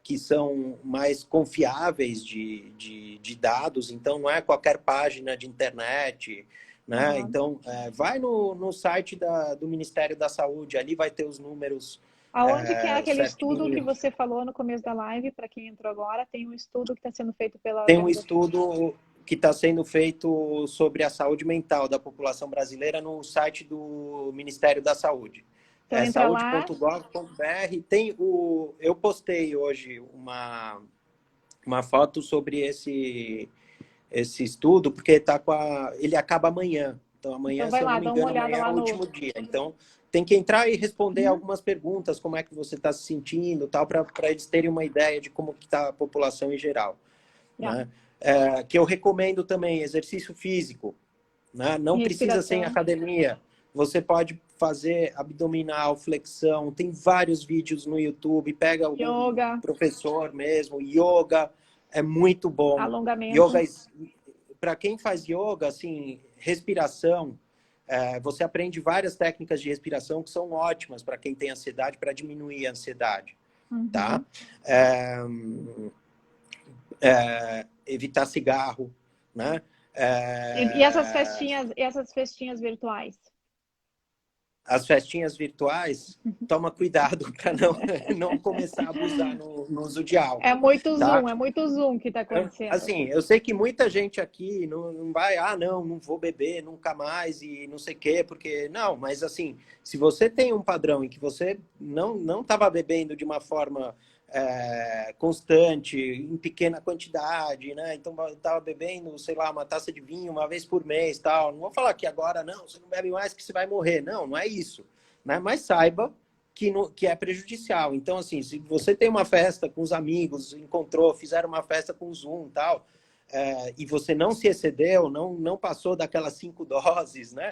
que são mais confiáveis de dados, então não é qualquer página de internet. Né? Uhum. Então, vai no site do Ministério da Saúde, ali vai ter os números Aonde que é aquele estudo que certinhos. você falou no começo da live, para quem entrou agora, tem um estudo que está sendo feito pela Tem um organização. estudo que está sendo feito sobre a saúde mental da população brasileira no site do Ministério da Saúde. Então entra lá. saúde.gov.br. Eu postei hoje uma foto sobre esse estudo, porque ele acaba amanhã. Então, Então amanhã, vai se eu não lá, me dá uma engano, olhada amanhã é lá o no. último dia. Então, tem que entrar e responder Uhum. algumas perguntas, como é que você está se sentindo, tal, para eles terem uma ideia de como está a população em geral. Yeah. Né? Que eu recomendo também, exercício físico. Né? Não precisa ser em Respiração. academia. Você pode fazer abdominal, flexão. Tem vários vídeos no YouTube. Pega algum Yoga. professor mesmo. Yoga é muito bom. Alongamento. Yoga, para quem faz yoga, assim, respiração, você aprende várias técnicas de respiração que são ótimas para quem tem ansiedade, para diminuir a ansiedade. Tá? Uhum. Evitar cigarro, né? E essas festinhas virtuais? as festinhas virtuais, toma cuidado para não começar a abusar no uso de álcool, tá? É muito Zoom que está acontecendo. Assim, eu sei que muita gente aqui não vai, não vou beber nunca mais e não sei o quê, porque não, mas assim, se você tem um padrão em que você não estava bebendo de uma forma constante, em pequena quantidade, né? Então eu estava bebendo, sei lá, uma taça de vinho uma vez por mês, tal. Não vou falar que agora não, você não bebe mais que você vai morrer. Não, não é isso, né? Mas saiba que é prejudicial. Então, assim, se você tem uma festa com os amigos, encontrou, fizeram uma festa com Zoom e tal, e você não se excedeu, não passou daquelas 5 doses, né?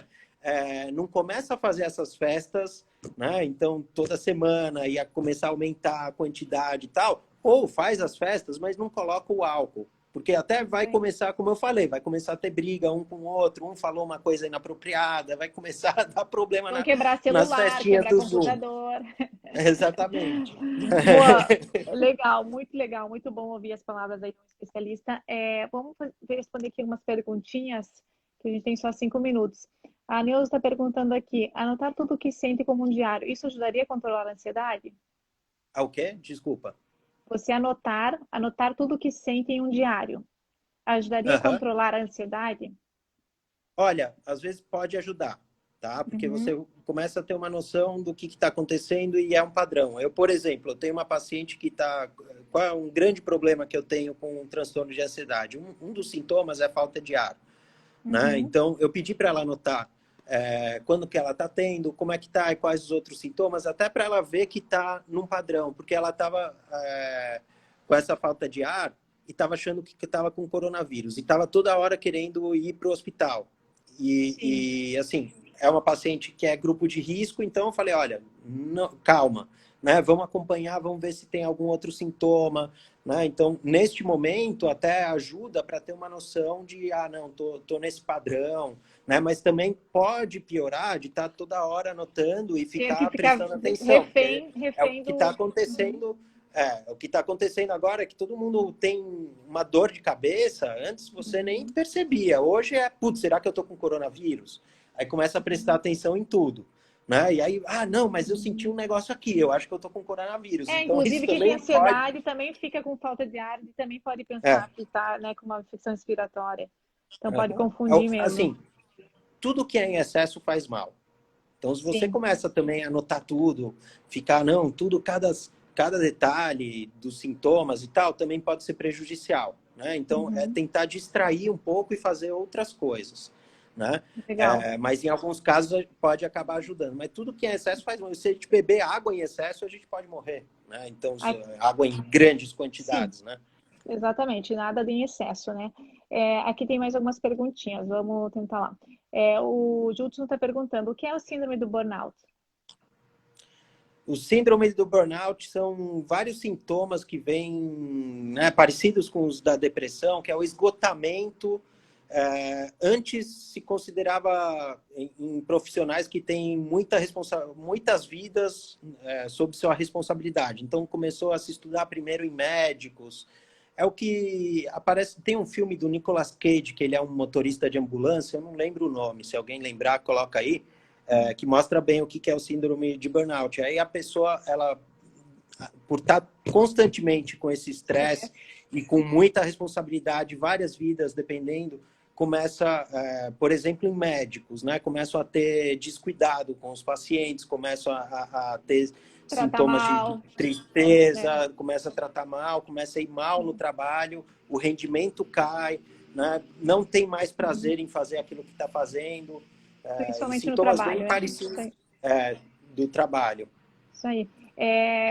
Não começa a fazer essas festas, né? Então, toda semana ia começar a aumentar a quantidade e tal, ou faz as festas, mas não coloca o álcool. Porque até vai começar, como eu falei, vai começar a ter briga um com o outro, um falou uma coisa inapropriada, vai começar a dar problema Vão quebrar nas celular, festinhas quebrar do Zoom. computador. Exatamente. Boa, legal, muito bom ouvir as palavras aí de um especialista. Vamos responder aqui umas perguntinhas, que a gente tem só 5 minutos. A Neuza está perguntando aqui, anotar tudo o que sente como um diário, isso ajudaria a controlar a ansiedade? Ah, o quê? Desculpa. Você anotar tudo o que sente em um diário, ajudaria a Aham. controlar a ansiedade? Olha, às vezes pode ajudar, tá? Porque Uhum, você começa a ter uma noção do que está acontecendo e é um padrão. Eu, por exemplo, eu tenho uma paciente que está... Qual é um grande problema que eu tenho com o transtorno de ansiedade? Um dos sintomas é a falta de ar, né? uhum. Então, eu pedi para ela anotar quando que ela está tendo, como é que está e quais os outros sintomas, até para ela ver que está num padrão, porque ela estava com essa falta de ar e estava achando que estava com coronavírus e estava toda hora querendo ir para o hospital. Sim. Assim, é uma paciente que é grupo de risco, então eu falei, olha, não, calma, né? Vamos acompanhar, vamos ver se tem algum outro sintoma, né? Então, neste momento, até ajuda para ter uma noção de, não, tô nesse padrão, né? Mas também pode piorar de estar toda hora anotando e Ter que ficar ficar prestando atenção, porque é o refém que está do... Uhum. acontecendo. O que está acontecendo agora é que todo mundo tem uma dor de cabeça, antes você nem Uhum. percebia. Hoje putz, será que eu tô com coronavírus? Aí começa a prestar atenção em tudo. Né? E aí, não, mas eu senti um Uhum. negócio aqui, eu acho que eu tô com coronavírus. Então, isso Inclusive quem tem também pode. ansiedade também fica com falta de ar e também pode É, pensar que está, né, com uma infecção respiratória. Então pode uhum. confundir mesmo. Assim, tudo que é em excesso faz mal. Então, se você Sim. começa também a anotar tudo, ficar, não, tudo, cada detalhe dos sintomas e tal, também pode ser prejudicial, né? Então, é Uhum. tentar distrair um pouco e fazer outras coisas, né? Legal. Mas em alguns casos pode acabar ajudando. Mas tudo que é excesso faz mal. Se a gente beber água em excesso, a gente pode morrer, né? Então, Ai, água em grandes sim, quantidades, né? exatamente. Nada de em excesso, né? Aqui tem mais algumas perguntinhas. Vamos tentar lá. O Judson está perguntando, o que é o síndrome do burnout? O síndrome do burnout são vários sintomas que vêm, né, parecidos com os da depressão, que é o esgotamento. Antes se considerava em profissionais que têm muitas vidas sob sua responsabilidade. Então começou a se estudar primeiro em médicos. É o que aparece. Tem um filme do Nicolas Cage, que ele é um motorista de ambulância, eu não lembro o nome, se alguém lembrar, coloca aí, que mostra bem o que é o síndrome de burnout. Aí a pessoa, ela, por estar constantemente com esse estresse e com muita responsabilidade, várias vidas dependendo, começa, por exemplo, em médicos, né? Começam a ter descuidado com os pacientes, começam a ter Trata sintomas de mal. É. tristeza, começa a tratar mal, começa a ir mal no trabalho, o rendimento cai, né? Não tem mais Uhum. prazer em fazer aquilo que está fazendo, e Principalmente no sintomas bem trabalho, né? Isso parecidos aí. do trabalho. Isso aí.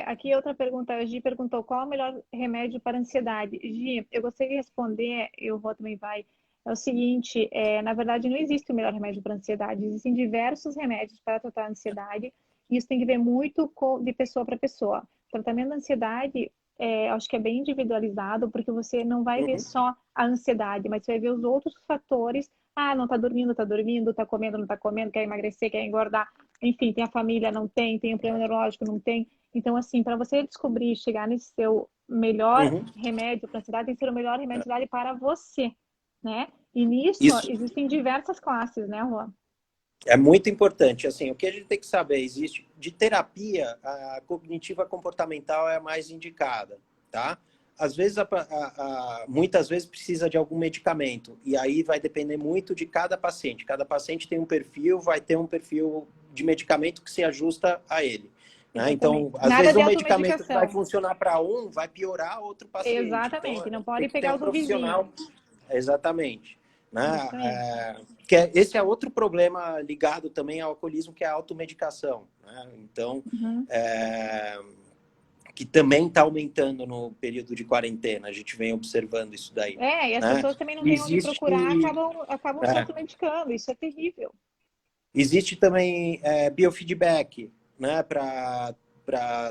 Aqui outra pergunta, a Gi perguntou qual é o melhor remédio para ansiedade. Gi, eu gostaria de responder, e o Rô também vai. É o seguinte, na verdade não existe o melhor remédio para ansiedade, existem diversos remédios para tratar a ansiedade, e isso tem que ver muito de pessoa para pessoa. O tratamento da ansiedade, acho que é bem individualizado, porque você não vai ver Uhum. só a ansiedade, mas você vai ver os outros fatores. Ah, não está dormindo, está comendo, não está comendo, quer emagrecer, quer engordar. Enfim, tem a família, não tem o problema neurológico, não tem. Então, assim, para você descobrir, chegar nesse seu melhor Uhum. remédio para a ansiedade, tem que ser o melhor remédio de ansiedade para você, né? E nisso Isso, existem diversas classes, né, Juan? É muito importante. Assim, o que a gente tem que saber, existe de terapia, a cognitiva comportamental é a mais indicada, tá? Às vezes, muitas vezes precisa de algum medicamento, e aí vai depender muito de cada paciente. Cada paciente tem um perfil, vai ter um perfil de medicamento que se ajusta a ele. Né? Então, Exatamente. às Nada vezes de um medicamento que vai automedicação. funcionar para um, vai piorar outro paciente. Então, Exatamente. Não tem pode que ter pegar um o do vizinho. profissional. Exatamente. Né? Isso aí. Esse é outro problema ligado também ao alcoolismo, que é a automedicação. Né? Então, Uhum. é, que também está aumentando no período de quarentena. A gente vem observando isso daí. É, e as Né? pessoas também não têm onde Existe, procurar, acabam se é, automedicando. Isso é terrível. existe também biofeedback, né, para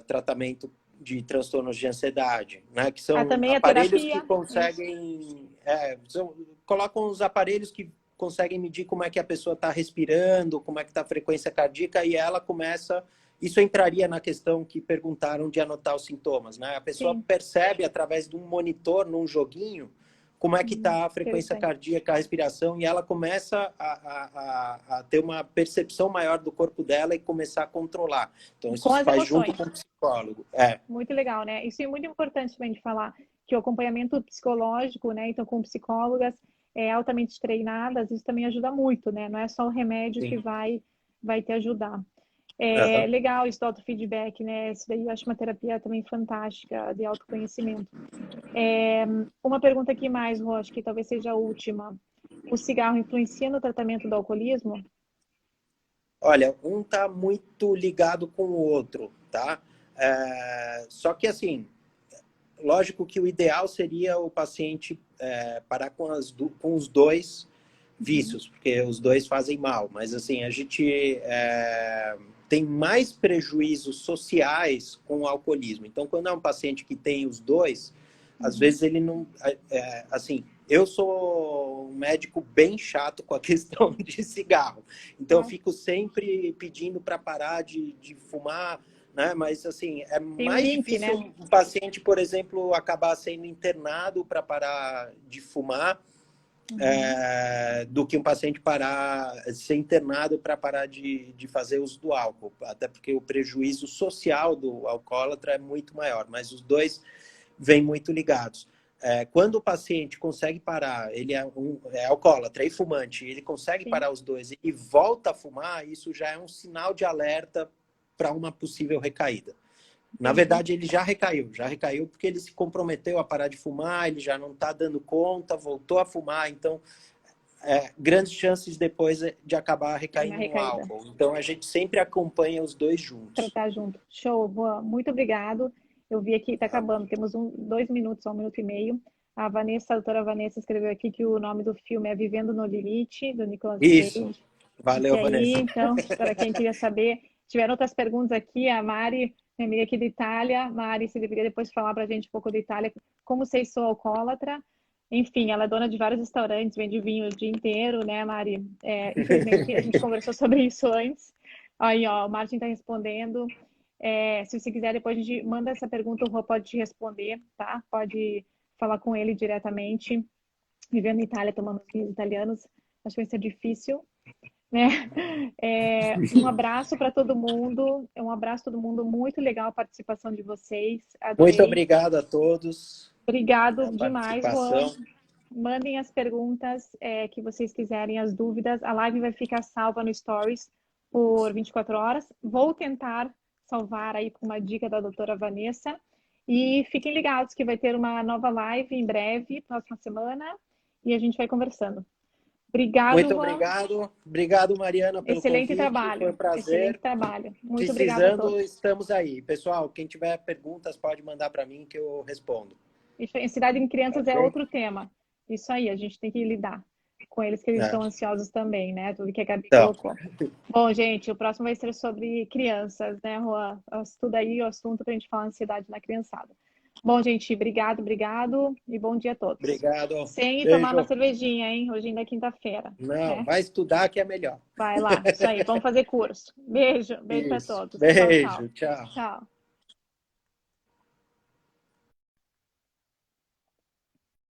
tratamento de transtornos de ansiedade, né, que Ah, são também a aparelhos que terapia. Isso. conseguem, colocam os aparelhos que conseguem medir como é que a pessoa está respirando, como é que está a frequência cardíaca, e ela começa. Isso entraria na questão que perguntaram de anotar os sintomas, né? A pessoa Sim. percebe através de um monitor, num joguinho, como é que está a frequência Interessante. cardíaca, a respiração, e ela começa a ter uma percepção maior do corpo dela e começar a controlar. Então, isso Com se as faz junto emoções. com o psicólogo. É, Muito legal, né? Isso é muito importante também de falar, que o acompanhamento psicológico, né? Então, com psicólogas altamente treinadas, isso também ajuda muito, né? Não é só o remédio que sim. vai te ajudar. É Uhum. legal isso do autofeedback, né? Isso daí eu acho uma terapia também fantástica de autoconhecimento. Uma pergunta aqui mais, Rô, acho que talvez seja a última. O cigarro influencia no tratamento do alcoolismo? Olha, um está muito ligado com o outro, tá? Só que, assim, lógico que o ideal seria o paciente parar com os dois Uhum. vícios, porque os dois fazem mal. Mas, assim, a gente tem mais prejuízos sociais com o alcoolismo. Então, quando é um paciente que tem os dois, às Uhum. vezes ele não... assim, eu sou um médico bem chato com a questão de cigarro. Então, eu Tá. fico sempre pedindo para parar de fumar, né? Mas, assim, é Tem um mais link, difícil né? um paciente, por exemplo, acabar sendo internado para parar de fumar Uhum. do que um paciente ser internado para parar de fazer uso do álcool. Até porque o prejuízo social do alcoólatra é muito maior, mas os dois vêm muito ligados. Quando o paciente consegue parar, ele é alcoólatra e fumante, ele consegue Sim. parar os dois e volta a fumar, isso já é um sinal de alerta para uma possível recaída. Na Entendi. verdade, ele já recaiu porque ele se comprometeu a parar de fumar, ele já não está dando conta, voltou a fumar, então grandes chances depois de acabar Tem uma recaindo no recaída. álcool. Então a gente sempre acompanha os dois juntos. Tratar junto. Show, boa. Muito obrigado. Eu vi aqui, está acabando. Temos 2 minutos, 1 minuto e meio. A doutora Vanessa escreveu aqui que o nome do filme é Vivendo no Limite, do Nicolas Isso. Cage. Esse Valeu, aí, Vanessa. então, para quem queria saber, tiveram outras perguntas aqui. A Mari, minha amiga aqui da Itália. Mari, se deveria depois falar para a gente um pouco da Itália, como vocês são alcoólatra. Enfim, ela é dona de vários restaurantes, vende vinho o dia inteiro, né, Mari? Infelizmente, a gente conversou sobre isso antes. Aí, ó, o Martin está respondendo. Se você quiser, depois a gente manda essa pergunta, o Rô pode te responder, tá? Pode falar com ele diretamente. Vivendo na Itália, tomando vinhos italianos, acho que vai ser difícil, né? Um abraço para todo mundo. Um abraço a todo mundo. Muito legal a participação de vocês. Muito Adorei. obrigado a todos Obrigado pela demais, Juan. participação. Mandem as perguntas que vocês quiserem, as dúvidas. A live vai ficar salva no Stories por 24 horas. Vou tentar salvar aí com uma dica da doutora Vanessa. E fiquem ligados que vai ter uma nova live em breve, próxima semana, e a gente vai conversando. Obrigado, Muito Juan. obrigado. Obrigado, Mariana, pelo Excelente convite. Foi um trabalho. Excelente prazer. trabalho. Muito obrigada a Precisando, todos. estamos aí. Pessoal, quem tiver perguntas pode mandar para mim que eu respondo. E cidade em crianças é Ok? outro tema. Isso aí, a gente tem que lidar com eles, que eles É. estão ansiosos também, né? Tudo que a Gabi Então, colocou. Bom, gente, o próximo vai ser sobre crianças, né, Juan? Estuda aí o assunto para a gente falar ansiedade na criançada. Bom, gente, obrigado e bom dia a todos. obrigado. Sem tomar uma Beijo. cervejinha, hein? Hoje ainda é quinta-feira, Não, né? vai estudar que é melhor. Vai lá, isso aí, vamos fazer curso. Beijo para Isso. todos. Tchau, tchau. Beijo. Tchau. Tchau.